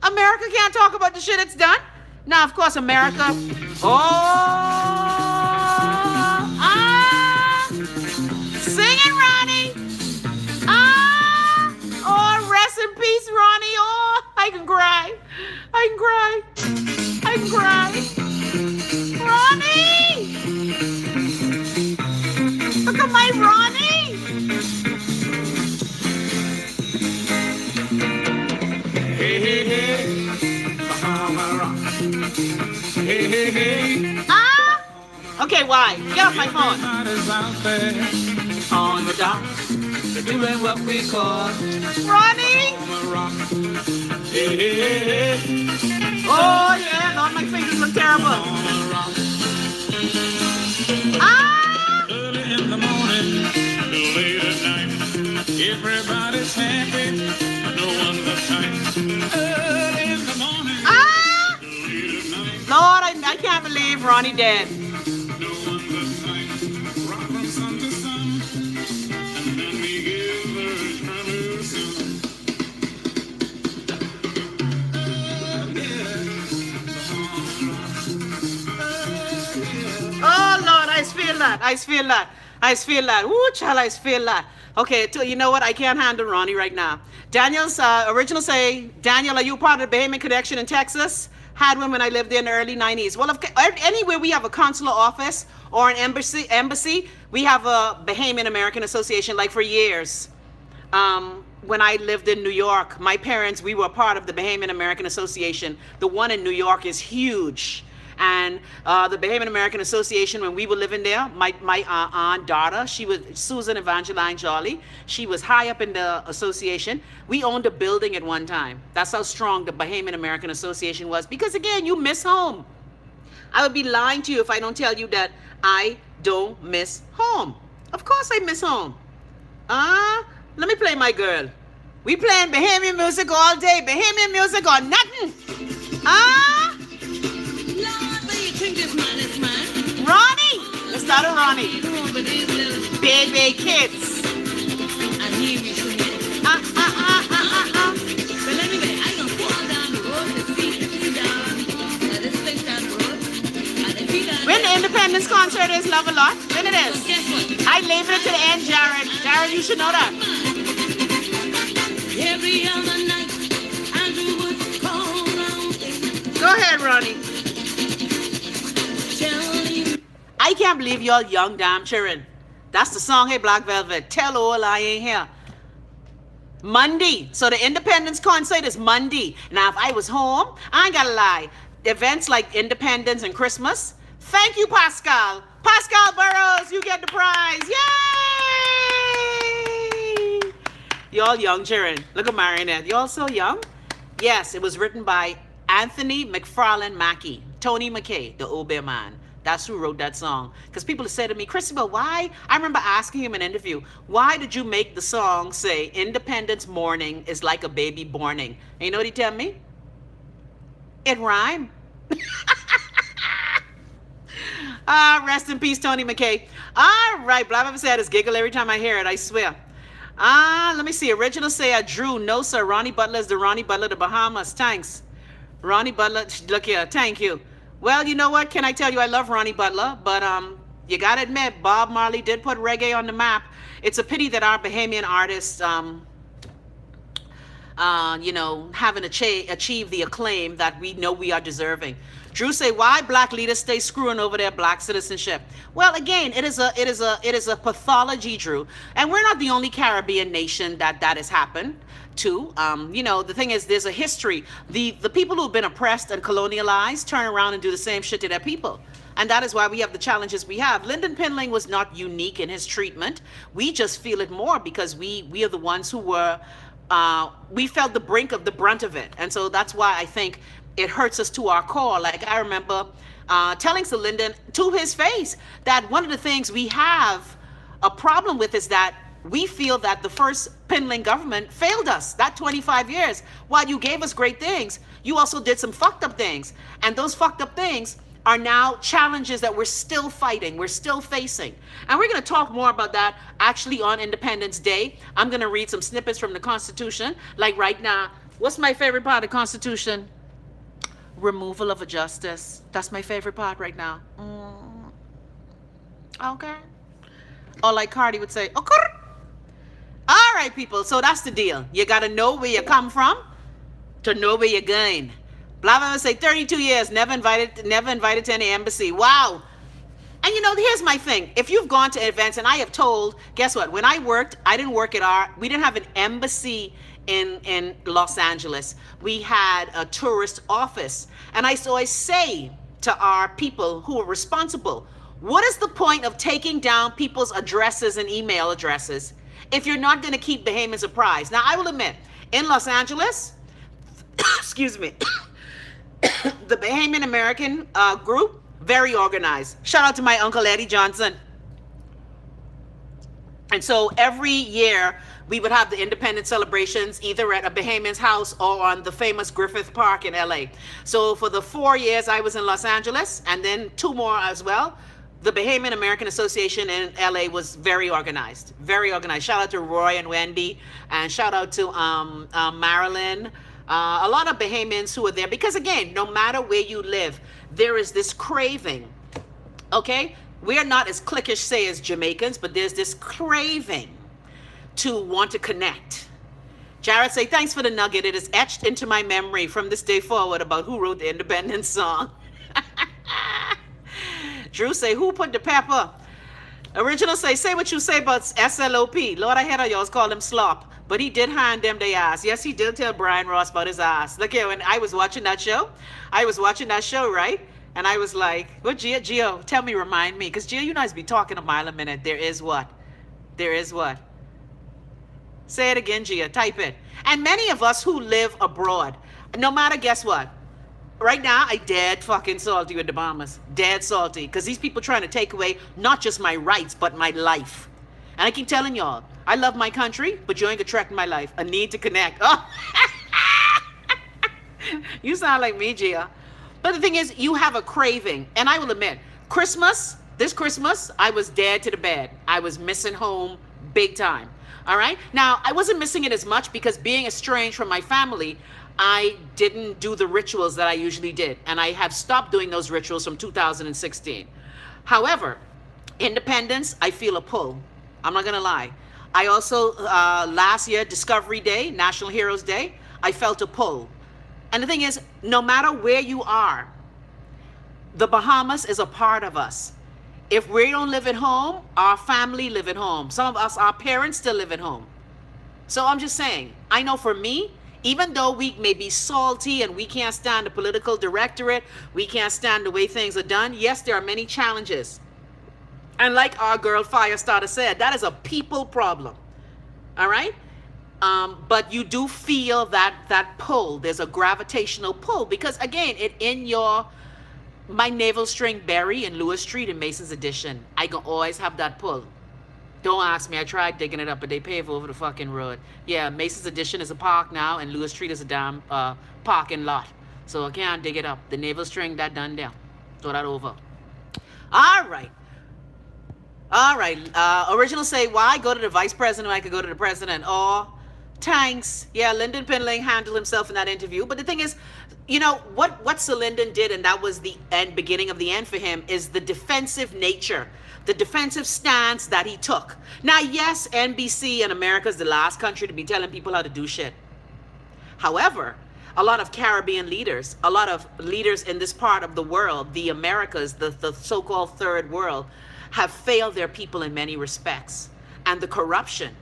America can't talk about the shit it's done? Now, of course, America. Sing it, Ronnie. Rest in peace, Ronnie. Oh, I can cry. I can cry. I can cry. Ronnie! Look at my Ronnie! Hey, hey, hey. Hey, hey, hey. Okay, why? Get off my phone. On the dock. They're doing what we call Ronnie! Hey, hey, hey. Oh, yeah, Lord, my fingers look terrible. Early in the morning, late at night, everybody's happy, no one's uptight. Early in the morning, late at night. Lord, I can't believe Ronnie dead. No one's uptight. Rock from sun to sun. Oh Lord, I feel that. Woo, child, I feel that. Okay, you know what? I can't handle Ronnie right now. Daniel's original say, Daniel, are you part of the Bahamian Connection in Texas? Had one when I lived there in the early 90s. Well, anywhere we have a consular office or an embassy, we have a Bahamian American Association like for years. When I lived in New York, my parents, we were part of the Bahamian American Association. The one in New York is huge. And the Bahamian American Association, when we were living there, my aunt, daughter, she was Susan Evangeline Jolly. She was high up in the association. We owned a building at one time. That's how strong the Bahamian American Association was. Because again, you miss home. I would be lying to you if I don't tell you that I don't miss home. Of course I miss home. Let me play my girl. We playing Bahamian music all day. Bahamian music or nothing. Ronnie! Let's start with Ronnie. Baby kids. Well, anyway, I can fall down the road to see down this place down the road. When the Independence concert is, love a lot. When it is. I leave it to the end, Jared. Jared, you should know that. Every other night, Andrew would call around. Go ahead, Ronnie. I can't believe y'all young damn children. That's the song, hey, Black Velvet. Tell all I ain't here. Monday. So the Independence concert is Monday. Now, if I was home, I ain't gotta lie. Events like Independence and Christmas. Thank you, Pascal. Pascal Burrows, you get the prize. Yay! Y'all young children. Look at Marionette. Y'all so young? Yes, it was written by Anthony McFarlane Mackey. Tony McKay, the Old Bear Man. That's who wrote that song. Because people say to me, Chrissy, but why? I remember asking him in an interview, why did you make the song say, Independence morning is like a baby borning? And you know what he tell me? It rhymed. Rest in peace, Tony McKay. All right, blah, blah, blah, said, I just giggle every time I hear it, I swear. Let me see. Original say, Drew, no, sir. Ronnie Butler is the Ronnie Butler of the Bahamas. Thanks. Ronnie Butler, look here, thank you. Well, you know what? Can I tell you I love Ronnie Butler, but You gotta admit, Bob Marley did put reggae on the map. It's a pity that our Bahamian artists, you know, haven't achieved the acclaim that we know we are deserving. Drew say, why black leaders stay screwing over their black citizenship? Well, again, it is a pathology, Drew, and we're not the only Caribbean nation that has happened to. You know, the thing is, there's a history. The people who've been oppressed and colonialized turn around and do the same shit to their people. And that is why we have the challenges we have. Lyndon Pinling was not unique in his treatment. We just feel it more because we are the ones who were, we felt the brunt of it. And so that's why I think it hurts us to our core. Like I remember telling Sir Lyndon to his face that one of the things we have a problem with is that we feel that the first Pinling government failed us. That 25 years, while you gave us great things, you also did some fucked up things. And those fucked up things are now challenges that we're still fighting, we're still facing. And we're gonna talk more about that actually on Independence Day. I'm gonna read some snippets from the Constitution. Like right now, what's my favorite part of the Constitution? Removal of a justice. That's my favorite part right now. Okay. Or like Cardi would say, okay. All right, people, so that's the deal. You gotta know where you come from to know where you're going. Blah, blah, blah, say 32 years, never invited to any embassy. Wow. And you know, here's my thing. If you've gone to events, and I have told, guess what? When I worked, I didn't work at we didn't have an embassy in Los Angeles. We had a tourist office. And I always say to our people who are responsible, what is the point of taking down people's addresses and email addresses if you're not going to keep Bahamians apprised? Now, I will admit, in Los Angeles, excuse me, the Bahamian American group, very organized. Shout out to my Uncle Eddie Johnson. And so every year we would have the independence celebrations either at a Bahamian's house or on the famous Griffith Park in LA. So for the 4 years I was in Los Angeles, and then 2 more as well, the Bahamian American Association in LA was very organized. Very organized. Shout out to Roy and Wendy, and shout out to Marilyn. A lot of Bahamians who are there, because again, no matter where you live, there is this craving, okay? We're not as cliquish, say, as Jamaicans, but there's this craving to want to connect. Jared say, thanks for the nugget. It is etched into my memory from this day forward about who wrote the independence song. Drew say, who put the pepper? Original say what you say about SLOP. Lord, I had y'all call him slop. But he did hand them their ass. Yes, he did tell Brian Ross about his ass. Look here, when I was watching that show, right? And I was like, what, Gio, tell me, remind me. Because Gio, you guys be talking a mile a minute. There is what? There is what? Say it again, Gio. Type it. And many of us who live abroad, no matter, guess what? Right now, I dead fucking salty with the Bahamas. Dead salty. Because these people trying to take away not just my rights, but my life. And I keep telling y'all, I love my country, but you ain't gonna track my life. I need to connect. Oh. You sound like me, Gia. But the thing is, you have a craving. And I will admit, this Christmas, I was dead to the bed. I was missing home big time. All right? Now, I wasn't missing it as much because being estranged from my family, I didn't do the rituals that I usually did. And I have stopped doing those rituals from 2016. However, independence, I feel a pull. I'm not gonna lie. I also, last year, Discovery Day, National Heroes Day, I felt a pull. And the thing is, no matter where you are, the Bahamas is a part of us. If we don't live at home, our family live at home. Some of us, our parents still live at home. So I'm just saying, I know for me, even though we may be salty and we can't stand the political directorate, we can't stand the way things are done, yes, there are many challenges. And like our girl Firestarter said, that is a people problem. All right? But you do feel that pull. There's a gravitational pull because, again, my navel string berry in Lewis Street in Mason's Addition, I can always have that pull. Don't ask me. I tried digging it up, but they pave over the fucking road. Yeah, Mason's Addition is a park now, and Lewis Street is a damn parking lot. So I can't dig it up. The navel string, that done there. Throw that over. All right. All right. Original say, why go to the vice president when I could go to the president? Or Thanks. Yeah, Lyndon Pinling handled himself in that interview. But the thing is, you know, what Sir Lyndon did, and that was the beginning of the end for him, is the defensive nature, the defensive stance that he took. Now, yes, NBC and America is the last country to be telling people how to do shit. However, a lot of Caribbean leaders, a lot of leaders in this part of the world, the Americas, the so-called third world, have failed their people in many respects. And the corruption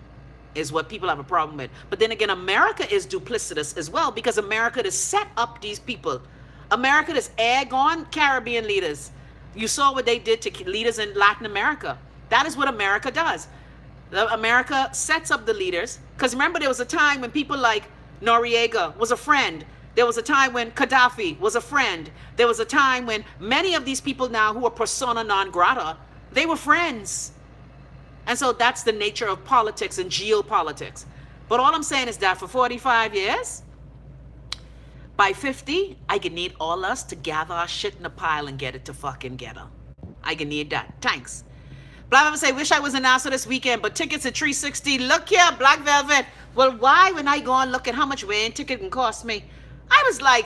is what people have a problem with. But then again, America is duplicitous as well, because America has set up these people. America has egg on Caribbean leaders. You saw what they did to leaders in Latin America. That is what America does. America sets up the leaders. Because remember, there was a time when people like Noriega was a friend. There was a time when Gaddafi was a friend. There was a time when many of these people now who are persona non grata, they were friends. And so that's the nature of politics and geopolitics. But all I'm saying is that for 45 years, by 50, I can need all us to gather our shit in a pile and get it to fucking ghetto. I can need that. Thanks. Black Velvet say, wish I was in Nassau this weekend, but tickets at $360. Look here, Black Velvet. Well, why when I go and look at how much weighing ticket can cost me? I was like,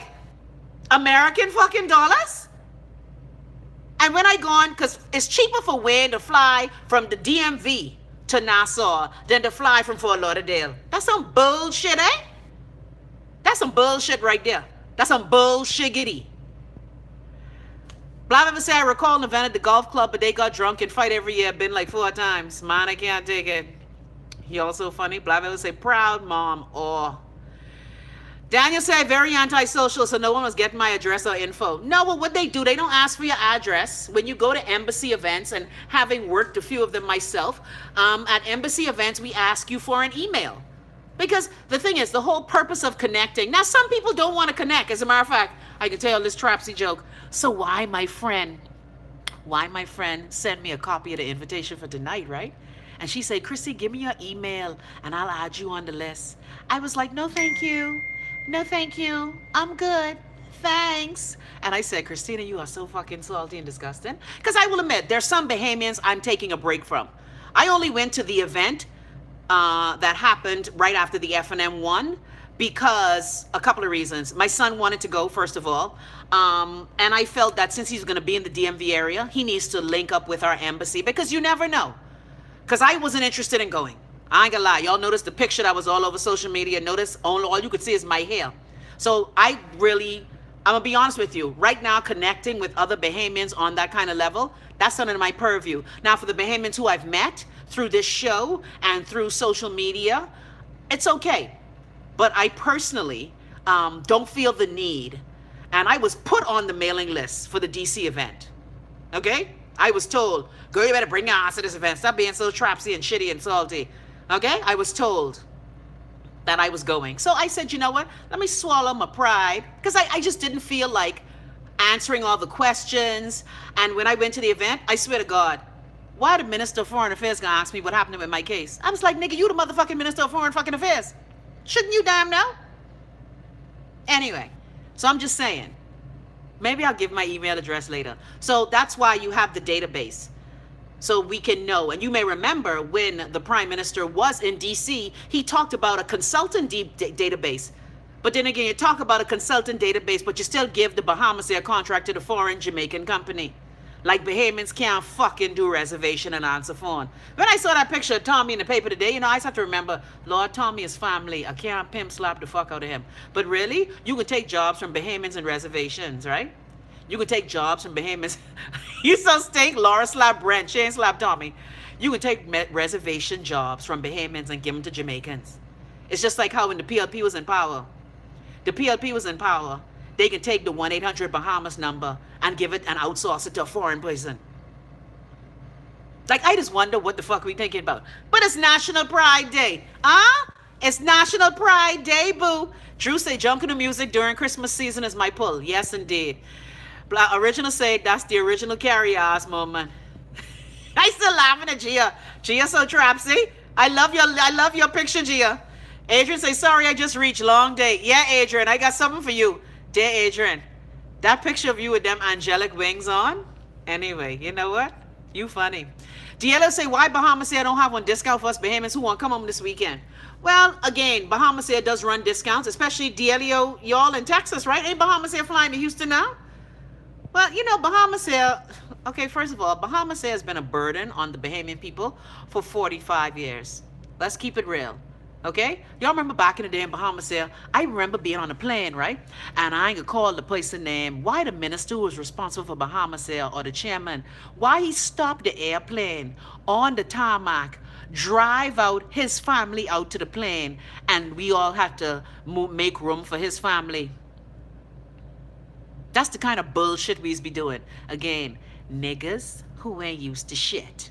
American fucking dollars? And when I gone, because it's cheaper for Wayne to fly from the DMV to Nassau than to fly from Fort Lauderdale. That's some bullshit, eh? That's some bullshit right there. That's some bullshiggity. Blah, blah, say, I recall an event at the golf club, but they got drunk and fight every year. Been like 4 times. Man, I can't take it. He also funny. Blah, blah, say, proud mom. Oh. Daniel said, very antisocial, so no one was getting my address or info. No, well, what they do, they don't ask for your address. When you go to embassy events, and having worked a few of them myself, at embassy events, we ask you for an email. Because the thing is, the whole purpose of connecting, now some people don't want to connect. As a matter of fact, I can tell this Trapsy joke. So why my friend sent me a copy of the invitation for tonight, right? And she said, Chrissy, give me your email and I'll add you on the list. I was like, no, thank you. No, thank you. I'm good. Thanks. And I said, Christina, you are so fucking salty and disgusting. Because I will admit, there's some Bahamians I'm taking a break from. I only went to the event that happened right after the F&M one because a couple of reasons. My son wanted to go, first of all. And I felt that since he's going to be in the DMV area, he needs to link up with our embassy because you never know. Because I wasn't interested in going. I ain't gonna lie. Y'all noticed the picture that was all over social media. Notice all you could see is my hair. So I'm gonna be honest with you. Right now, connecting with other Bahamians on that kind of level, that's under my purview. Now, for the Bahamians who I've met through this show and through social media, it's okay. But I personally don't feel the need. And I was put on the mailing list for the DC event. Okay? I was told, girl, you better bring your ass to this event. Stop being so trapsy and shitty and salty. Okay? I was told that I was going. So I said, you know what? Let me swallow my pride. Because I just didn't feel like answering all the questions. And when I went to the event, I swear to God, why the Minister of Foreign Affairs gonna ask me what happened with my case? I was like, nigga, you the motherfucking Minister of Foreign fucking Affairs. Shouldn't you damn know? Anyway, so I'm just saying. Maybe I'll give my email address later. So that's why you have the database. So we can know. And you may remember when the Prime Minister was in DC, he talked about a consultant database. But then again, you talk about a consultant database, but you still give the Bahamas their contract to the foreign Jamaican company. Like Bahamians can't fucking do reservation and answer phone. When I saw that picture of Tommy in the paper today, you know, I just have to remember, Lord, Tommy is family. I can't pimp slap the fuck out of him. But really, you can take jobs from Bahamians and reservations, right? You can take jobs from Bahamians. You so stink, Laura slap Brent. She ain't slap Tommy. You can take reservation jobs from Bahamians and give them to Jamaicans. It's just like how when the PLP was in power. The PLP was in power. They can take the 1-800-Bahamas number and give it and outsource it to a foreign person. Like, I just wonder what the fuck we thinking about. But it's National Pride Day. Huh? It's National Pride Day, boo. Drew say junking to music during Christmas season is my pull. Yes, indeed. Original say that's the original carry-ass moment. I still laughing at Gia. Gia so trapsy. I love your picture, Gia. Adrian say, sorry, I just reached long day. Yeah, Adrian, I got something for you. Dear Adrian, that picture of you with them angelic wings on. Anyway, you know what? You funny. DLO say, why Bahamas say I don't have one discount for us Bahamians who want to come home this weekend? Well, again, Bahamas Air does run discounts, especially DLO, y'all in Texas, right? Ain't Bahamas Air flying to Houston now? Well, you know, Bahamas Air, okay, first of all, Bahamas Air has been a burden on the Bahamian people for 45 years. Let's keep it real, okay? Y'all remember back in the day in Bahamas Air, I remember being on a plane, right? And I ain't gonna call the person name, why the minister who was responsible for Bahamas Air or the chairman, why he stopped the airplane on the tarmac, drive out his family out to the plane, and we all had to make room for his family. That's the kind of bullshit we used to be doing. Again, niggas who ain't used to shit.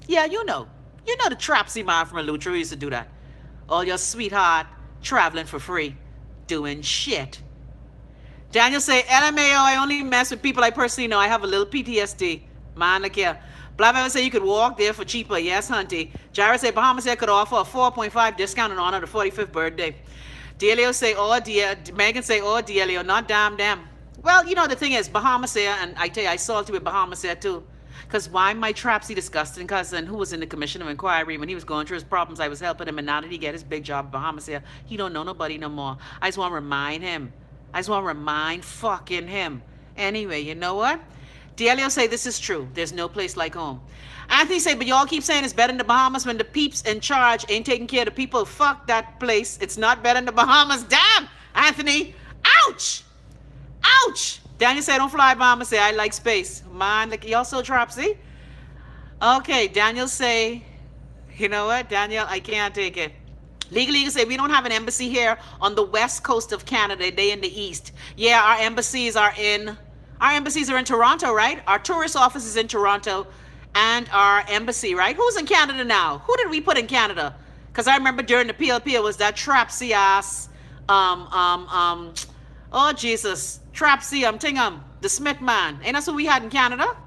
Yeah, you know the Trapsy man from Eleuthera used to do that. All your sweetheart traveling for free, doing shit. Daniel say, LMAO, I only mess with people I personally know. I have a little PTSD. Man, look here. Blah, blah, say you could walk there for cheaper. Yes, hunty. Jared say Bahamas Air could offer a 4.5 discount in honor of the 45th birthday. DLO say, oh, dear. Megan say, oh, DLO, not damn them. Well, you know, the thing is, Bahamas Air, and I tell you, I salty with Bahamas Air too. Because why my Trapsy disgusting cousin, who was in the Commission of Inquiry, when he was going through his problems, I was helping him, and now that he get his big job at Bahamas Air, he don't know nobody no more. I just want to remind him. I just want to remind fucking him. Anyway, you know what? DLO say this is true. There's no place like home. Anthony say, but y'all keep saying it's better in the Bahamas when the peeps in charge ain't taking care of the people. Fuck that place. It's not better in the Bahamas. Damn, Anthony. Ouch. Ouch! Daniel said, don't fly Bahamas. Say, I like space. Man, like, y'all so Trapsy? Okay, Daniel say, you know what, Daniel, I can't take it. Legal say, we don't have an embassy here on the west coast of Canada. They in the east. Yeah, our embassies are in Toronto, right? Our tourist office is in Toronto and our embassy, right? Who's in Canada now? Who did we put in Canada? Because I remember during the PLP, it was that Trapsy ass, oh, Jesus. Trapsy, the Smith man. Ain't that who we had in Canada?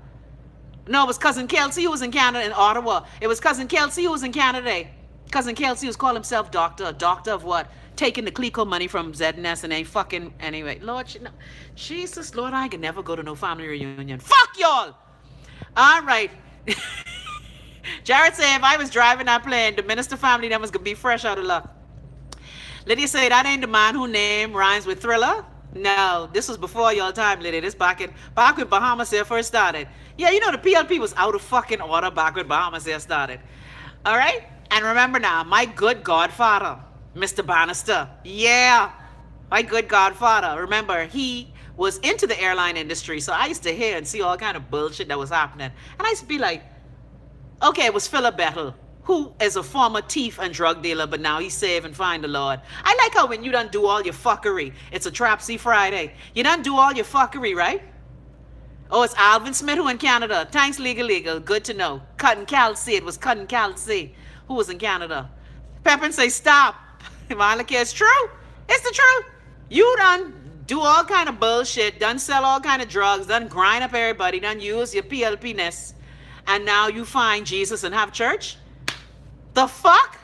No, it was Cousin Kelsey who was in Canada, in Ottawa. It was Cousin Kelsey who was in Canada. Cousin Kelsey was called himself doctor. A doctor of what? Taking the Clico money from ZNS and ain't fucking... Anyway, Lord, no, Jesus, Lord, I can never go to no family reunion. Fuck y'all! All right. Jared said, if I was driving that plane, the minister family them was going to be fresh out of luck. Lydia said, that ain't the man whose name rhymes with Thriller. No, this was before your time, Lydia. This back when Bahamas Air first started. Yeah, you know, the PLP was out of fucking order back when Bahamas Air started. All right? And remember now, my good godfather, Mr. Bannister. Yeah, my good godfather. Remember, he was into the airline industry, so I used to hear and see all kind of bullshit that was happening. And I used to be like, okay, it was Philip Bettel, who is a former thief and drug dealer, but now he's saved and find the Lord. I like how when you done do all your fuckery, it's a Trapsy Friday. You done do all your fuckery, right? Oh, it's Alvin Smith who in Canada. Thanks, Legal. Good to know. Cutting Kelsey. It was Cutting Kelsey who was in Canada. Pepin say, stop. Malika, it's true. It's the truth. You done do all kind of bullshit, done sell all kind of drugs, done grind up everybody, done use your PLP-ness, and now you find Jesus and have church? The fuck?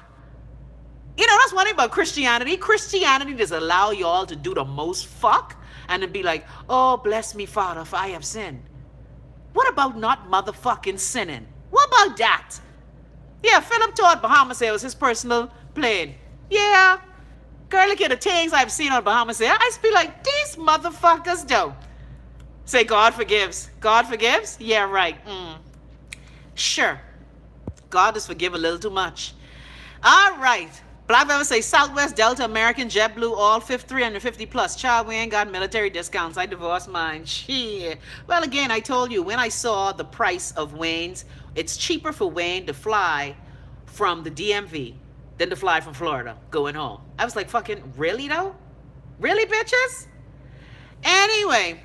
You know, that's one thing about Christianity. Christianity does allow y'all to do the most fuck and then be like, oh, bless me, Father, for I have sinned. What about not motherfucking sinning? What about that? Yeah, Philip thought Bahamas Air was his personal plane. Yeah. Girl, look at the things I've seen on Bahamas Air. I just be like, these motherfuckers don't. Say, God forgives. God forgives? Yeah, right. Sure. God does forgive a little too much. All right. Black Velvet say Southwest, Delta, American, JetBlue, all 350 plus. Child, we ain't got military discounts. I divorced mine. Shit. Well, again, I told you, when I saw the price of Wayne's, it's cheaper for Wayne to fly from the DMV than to fly from Florida going home. I was like, fucking, really though? Really, bitches? Anyway.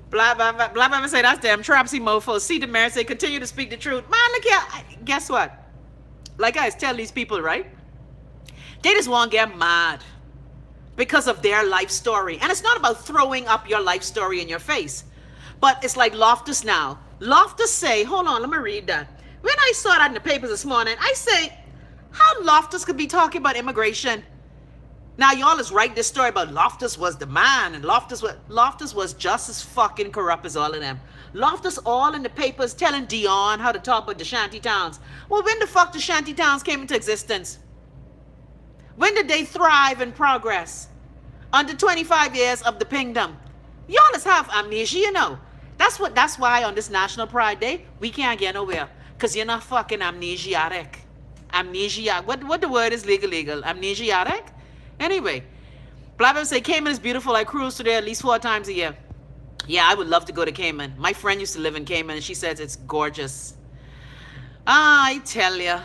Blah, blah, blah, blah, blah, say that's damn Trapsy mofo. See the mayor say, continue to speak the truth. Man, look here. Guess what? Like I tell these people, right? They just want to get mad because of their life story. And it's not about throwing up your life story in your face. But it's like Loftus now. Loftus say, hold on, let me read that. When I saw that in the papers this morning, I say, how Loftus could be talking about immigration? Now y'all is write this story about Loftus was the man, and Loftus was just as fucking corrupt as all of them. Loftus all in the papers telling Dion how to talk about the shanty towns. Well, when the fuck the shanty towns came into existence? When did they thrive and progress? Under 25 years of the kingdom. Y'all is have amnesia, you know. That's why on this National Pride Day, we can't get nowhere. Because you're not fucking amnesiatic. Amnesia. What the word is legal? Amnesiatic? Anyway, Blabber say Cayman is beautiful. I cruise to there at least 4 times a year. Yeah, I would love to go to Cayman. My friend used to live in Cayman and she says it's gorgeous. I tell ya.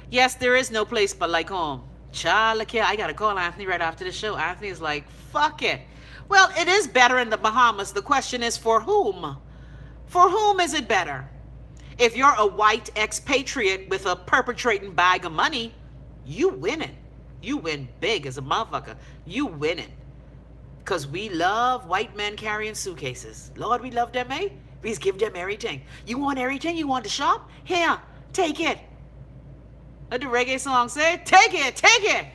Yes, there is no place but like home. Child, look here, I gotta call Anthony right after the show. Anthony is like, fuck it. Well, it is better in the Bahamas. The question is for whom? For whom is it better? If you're a white expatriate with a perpetrating bag of money, you win it. You win big as a motherfucker. You win it. Because we love white men carrying suitcases. Lord, we love them, eh? Please give them everything. You want everything? You want the shop? Here, take it. Let the reggae song say, take it, take it.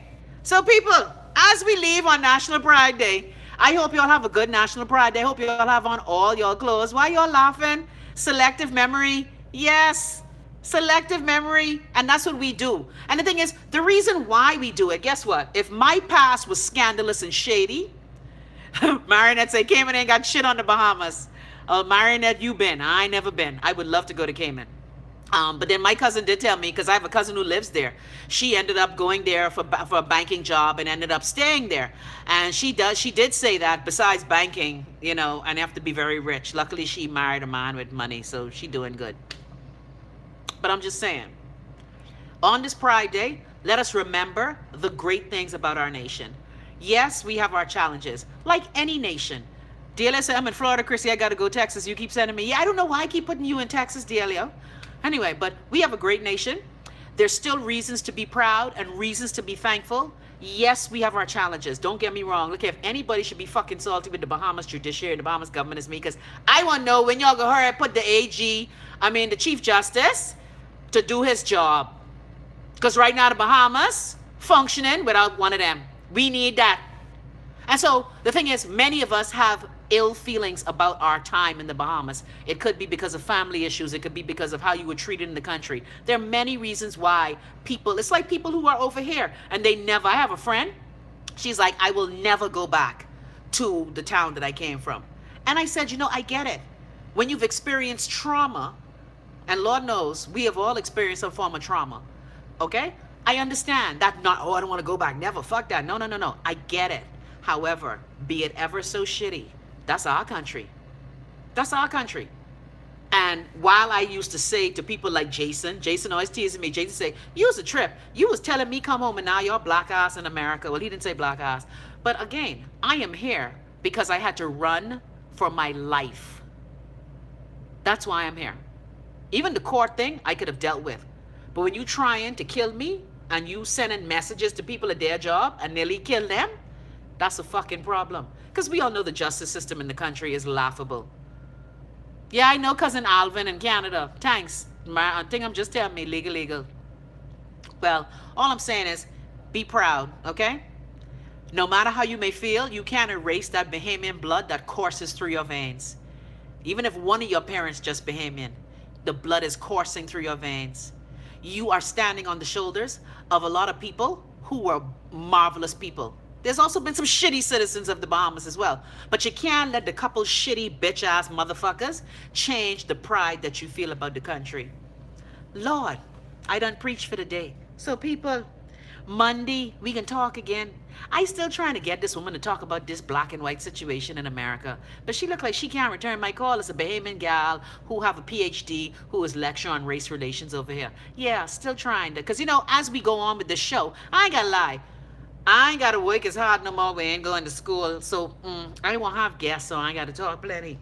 So people, as we leave on National Pride Day, I hope y'all have a good National Pride Day. I hope y'all have on all your clothes. Why y'all laughing? Selective memory. Yes. Selective memory, and that's what we do. And the thing is, the reason why we do it, guess what? If my past was scandalous and shady, Marinette say, Cayman ain't got shit on the Bahamas. Marinette, you been. I ain't never been. I would love to go to Cayman. But then my cousin did tell me, because I have a cousin who lives there. She ended up going there for a banking job and ended up staying there. And she did say that besides banking, you know, and you have to be very rich. Luckily, she married a man with money, so she doing good. But I'm just saying, on this Pride Day, let us remember the great things about our nation. Yes, we have our challenges, like any nation. Delia said, I'm in Florida, Chrissy, I got to go to Texas. You keep sending me. Yeah, I don't know why I keep putting you in Texas, Delia. Anyway, but we have a great nation. There's still reasons to be proud and reasons to be thankful. Yes, we have our challenges. Don't get me wrong. Look, if anybody should be fucking salty with the Bahamas judiciary and the Bahamas government, is me, because I want to know when y'all go hurry and put the the Chief Justice, to do his job. Because right now the Bahamas functioning without one of them. We need that. And so the thing is, many of us have ill feelings about our time in the Bahamas. It could be because of family issues. It could be because of how you were treated in the country. There are many reasons why people, it's like people who are over here and they never, I have a friend, she's like, I will never go back to the town that I came from. And I said, you know, I get it. When you've experienced trauma, and Lord knows, we have all experienced some form of trauma. Okay? I understand that not, oh, I don't want to go back. Never. Fuck that. No, no, no, no. I get it. However, be it ever so shitty, that's our country. That's our country. And while I used to say to people like Jason always teasing me. Jason say, you was a trip. You was telling me come home and now you're black ass in America. Well, he didn't say black ass. But again, I am here because I had to run for my life. That's why I'm here. Even the court thing, I could have dealt with. But when you trying to kill me and you sending messages to people at their job and nearly kill them, that's a fucking problem. Because we all know the justice system in the country is laughable. Yeah, I know Cousin Alvin in Canada. Thanks. I think I'm just telling me legal. Well, all I'm saying is be proud, okay? No matter how you may feel, you can't erase that Bahamian blood that courses through your veins. Even if one of your parents just Bahamian, the blood is coursing through your veins. You are standing on the shoulders of a lot of people who were marvelous people. There's also been some shitty citizens of the Bahamas as well. But you can't let the couple shitty bitch-ass motherfuckers change the pride that you feel about the country. Lord, I done preached for the day. So people, Monday, we can talk again. I still trying to get this woman to talk about this black and white situation in America. But she look like she can't return my call. It's a Bahamian gal who have a PhD who is lecturing on race relations over here. Yeah, still trying to. Because, you know, as we go on with the show, I ain't gonna lie. I ain't got to work as hard no more. We ain't going to school. So I won't have guests, so I ain't got to talk plenty.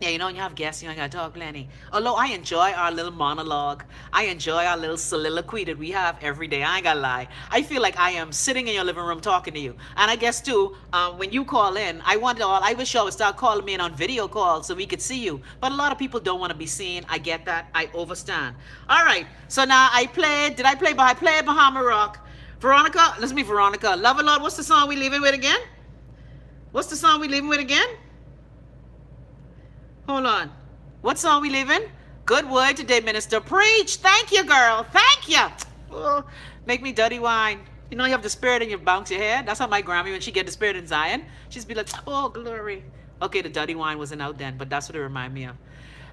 Yeah, you know, when you have guests, you ain't got to talk plenty. Although I enjoy our little monologue. I enjoy our little soliloquy that we have every day. I ain't got to lie. I feel like I am sitting in your living room talking to you. And I guess, too, when you call in, I wish y'all would start calling me in on video calls so we could see you. But a lot of people don't want to be seen. I get that. I overstand. All right. So now I played Bahama Rock Veronica, let's meet Veronica. Love a Lord, what's the song we leaving with again? What's the song we leaving with again? Hold on. What song we leaving? Good word today, minister. Preach. Thank you, girl. Thank you. Oh, make me dirty wine. You know you have the spirit and you bounce your head. That's how my grandma, when she get the spirit in Zion, she'd be like, oh, glory. Okay, the dirty wine wasn't out then, but that's what it remind me of.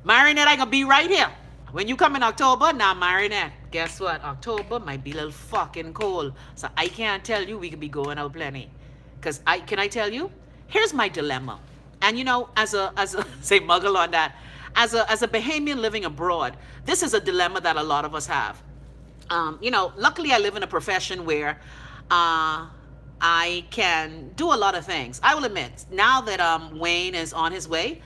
Marinette, I gonna be right here. When you come in October, now Marinette, guess what? October might be a little fucking cold. So I can't tell you we could be going out plenty. Because can I tell you? Here's my dilemma. And you know, as a say muggle on that, as a Bahamian living abroad, this is a dilemma that a lot of us have. You know, luckily I live in a profession where I can do a lot of things. I will admit, now that Wayne is on his way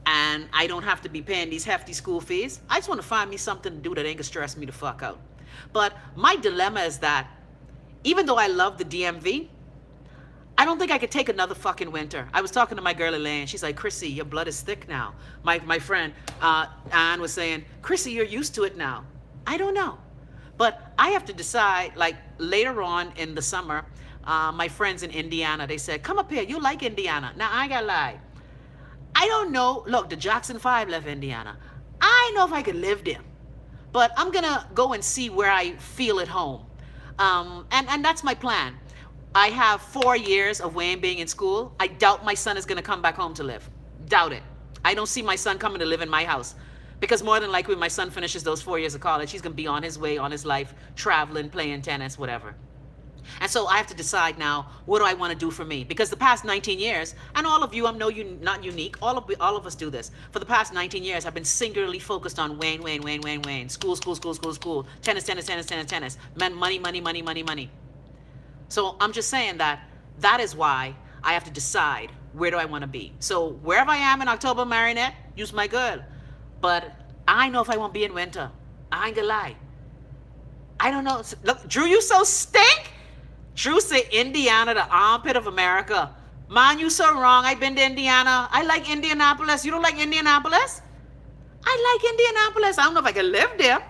and I don't have to be paying these hefty school fees, I just want to find me something to do that ain't gonna stress me the fuck out. But my dilemma is that even though I love the DMV, I don't think I could take another fucking winter. I was talking to my girl Elaine. She's like, Chrissy, your blood is thick now. My friend Anne was saying, Chrissy, you're used to it now. I don't know. But I have to decide, like later on in the summer, my friends in Indiana, they said, come up here, you like Indiana. Now, I ain't gonna lie. I don't know. Look, the Jackson 5 left Indiana. I know if I could live there. But I'm gonna go and see where I feel at home. And that's my plan. I have 4 years of Wayne being in school. I doubt my son is gonna come back home to live. Doubt it. I don't see my son coming to live in my house. Because more than likely when my son finishes those 4 years of college, he's gonna be on his way, on his life, traveling, playing tennis, whatever. And so I have to decide now, what do I want to do for me? Because the past 19 years, and all of you, I know you're not unique, all of us do this. For the past 19 years, I've been singularly focused on Wayne. School, tennis, money. So I'm just saying that is why I have to decide, where do I want to be? So wherever I am in October, Marinette, use my girl. But I know if I won't be in winter. I ain't gonna lie. I don't know. Look, Drew, you so stink. Drew say Indiana, the armpit of America. Man, you so wrong. I've been to Indiana. I like Indianapolis. You don't like Indianapolis? I like Indianapolis. I don't know if I can live there.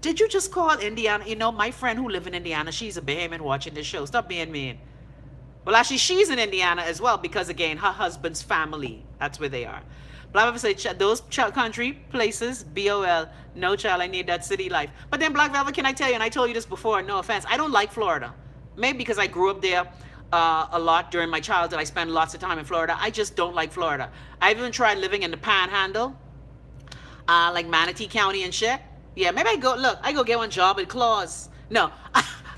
Did you just call Indiana? You know, my friend who lives in Indiana, she's a Bahamian watching this show. Stop being mean. Well, actually, she's in Indiana as well because, again, her husband's family, that's where they are. Black Velvet say, those country places, BOL, no child, I need that city life. But then, Black Velvet, can I tell you, and I told you this before, no offense, I don't like Florida. Maybe because I grew up there a lot during my childhood. I spent lots of time in Florida. I just don't like Florida. I've even tried living in the Panhandle, like Manatee County and shit. Yeah, maybe I go get one job at Claus. No,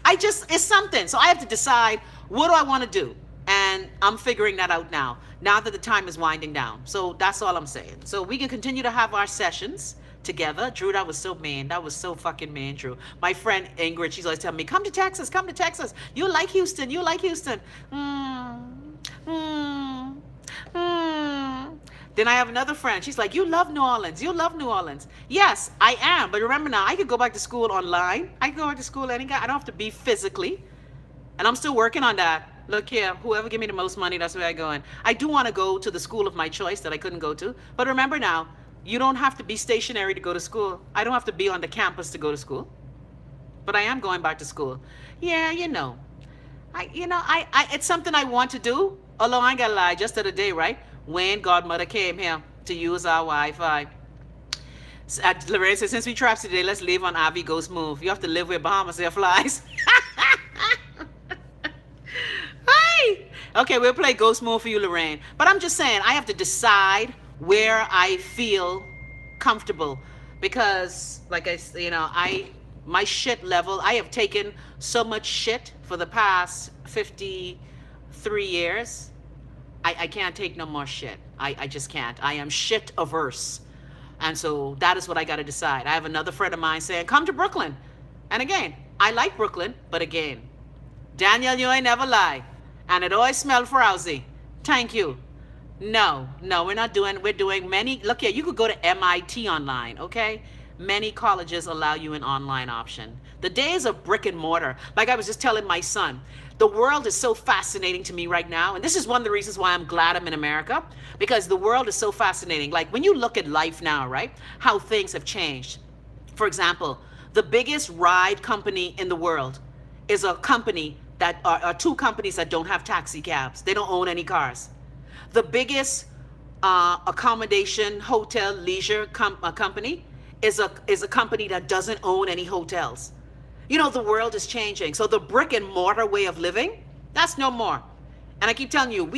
it's something. So I have to decide, what do I want to do? And I'm figuring that out now that the time is winding down. So that's all I'm saying. So we can continue to have our sessions together. Drew, that was so mean. That was so fucking mean, Drew. My friend Ingrid, she's always telling me, come to Texas, come to Texas. You like Houston, you like Houston. Then I have another friend. She's like, you love New Orleans. You love New Orleans. Yes, I am. But remember now, I could go back to school online. I can go back to school I don't have to be physically. And I'm still working on that. Look here, whoever give me the most money, that's where I go in. I do want to go to the school of my choice that I couldn't go to. But remember now, you don't have to be stationary to go to school. I don't have to be on the campus to go to school. But I am going back to school. Yeah, you know. It's something I want to do. Although I ain't gonna lie, just the other day, right? Wayne Godmother came here to use our Wi-Fi. Lorraine said, since we Trapsy today, let's leave on Avi Ghost Move. You have to live where Bahamas there flies. Hey! Okay, we'll play Ghost Move for you, Lorraine. But I'm just saying, I have to decide where I feel comfortable. Because, like my shit level, I have taken so much shit for the past 53 years. I can't take no more shit. I just can't. I am shit averse. And so that is what I got to decide. I have another friend of mine saying, come to Brooklyn. And again, I like Brooklyn, but again, Daniel, you ain't never lie. And it always smell frowsy. Thank you. No, we're doing many, look here, you could go to MIT online, okay? Many colleges allow you an online option. The days of brick and mortar, like I was just telling my son, the world is so fascinating to me right now. And this is one of the reasons why I'm glad I'm in America, because the world is so fascinating. Like when you look at life now, right? How things have changed. For example, the biggest ride company in the world is a company that are two companies that don't have taxi cabs. They don't own any cars. The biggest accommodation, hotel, leisure company is a company that doesn't own any hotels. You know, the world is changing. So the brick and mortar way of living, that's no more. And I keep telling you,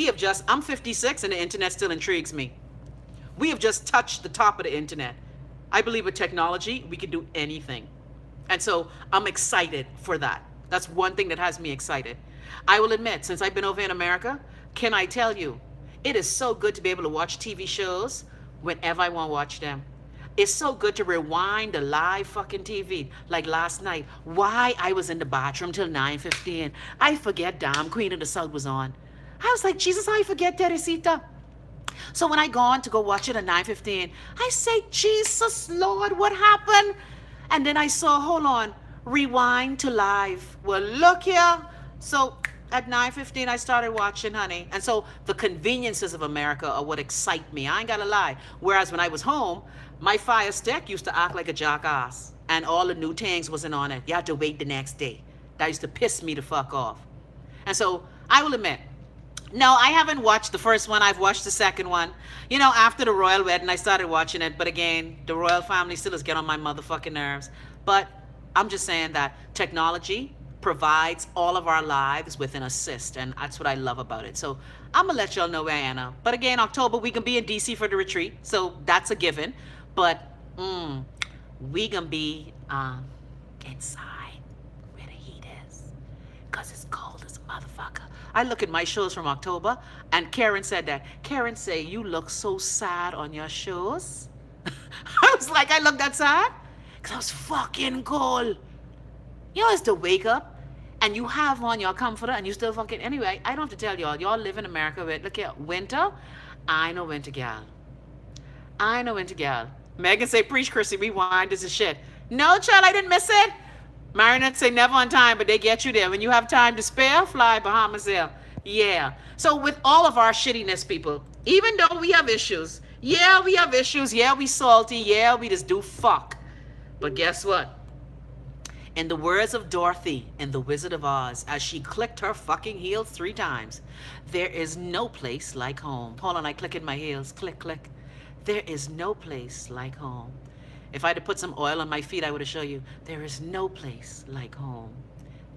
I'm 56 and the internet still intrigues me. We have just touched the top of the internet. I believe with technology, we can do anything. And so I'm excited for that. That's one thing that has me excited. I will admit, since I've been over in America, can I tell you, it is so good to be able to watch TV shows whenever I want to watch them. It's so good to rewind the live fucking TV. Like last night, why I was in the bathroom till 9:15. I forget damn Queen of the South was on. I was like, Jesus, I forget Teresita. So when I go on to go watch it at 9:15, I say, Jesus, Lord, what happened? And then I saw, hold on, rewind to live. Well, look here. So at 9:15, I started watching, honey. And so the conveniences of America are what excite me. I ain't gotta lie. Whereas when I was home, my Fire Stick used to act like a jackass. And all the new things wasn't on it. You had to wait the next day. That used to piss me the fuck off. And so I will admit, no, I haven't watched the first one. I've watched the second one. You know, after the royal wedding, I started watching it. But again, the royal family still is getting on my motherfucking nerves. But I'm just saying that technology provides all of our lives with an assist. And that's what I love about it. So I'm going to let y'all know where I am. But again, October, we can be in D.C. for the retreat. So that's a given. But we going to be inside where the heat is. Because it's cold as a motherfucker. I look at my shows from October, and Karen said that. Karen say, you look so sad on your shows. I was like, I look that sad? Because I was fucking cold. You know, it's to wake up, and you have on your comforter, and you still fucking... Anyway, I don't have to tell y'all. Y'all live in America with, look here, winter. I know winter, gal. I know winter, gal. Megan say, preach, Chrissy, rewind, this is shit. No, child, I didn't miss it. Marinette say never on time, but they get you there. When you have time to spare, fly Bahamas there. Yeah. So with all of our shittiness, people, even though we have issues, yeah, we have issues. Yeah, we salty. Yeah, we just do fuck. But guess what? In the words of Dorothy in The Wizard of Oz, as she clicked her fucking heels 3 times, there is no place like home. Hold on, I click in my heels. Click, click. There is no place like home. If I had to put some oil on my feet, I would have shown you, there is no place like home.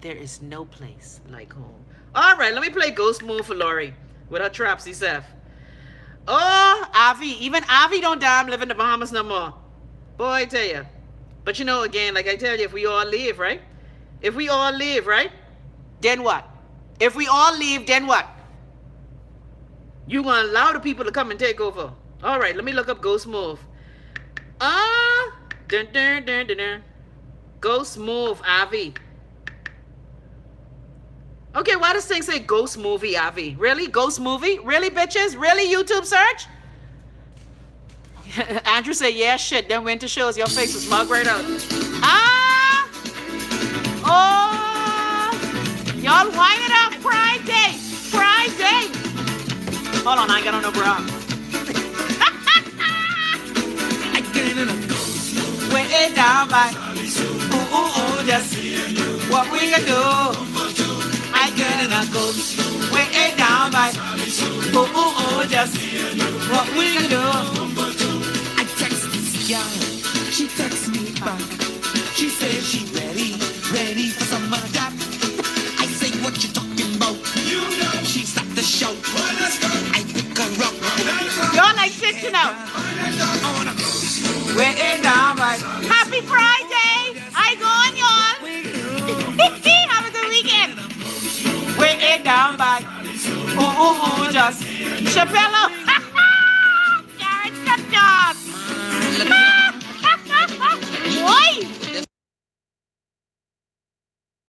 There is no place like home. All right, let me play Ghost Moon for Lori with her Trapsy Seth. Oh, Avi. Even Avi don't damn live in the Bahamas no more. Boy, I tell you. But you know, again, like I tell you, if we all leave, right? If we all leave, right? Then what? If we all leave, then what? You gonna allow the people to come and take over. All right, let me look up Ghost Move. Dun, dun, dun, dun, dun. Ghost Move, Avi. Okay, why does thing say Ghost Movie, Avi? Really? Ghost Movie? Really, bitches? Really, YouTube search? Andrew say, yeah, shit. Then winter shows your face was smug right out. Ah! Oh! Y'all wind it up. Pride Day. Pride Day. Hold on, I ain't got on no bra. Way down by, just what we can do. I get in a ghost. Way down by, just what we can do. I text this girl, she texts me back. She says she ready for some of that. I say, what you talking about? You know, she stopped the show. I pick her up. Y'all like shit, you know. Way down by. Happy Friday! I go on, y'all. Have a good weekend. Way down by. Just. Chappello. Jared, stop, Boy!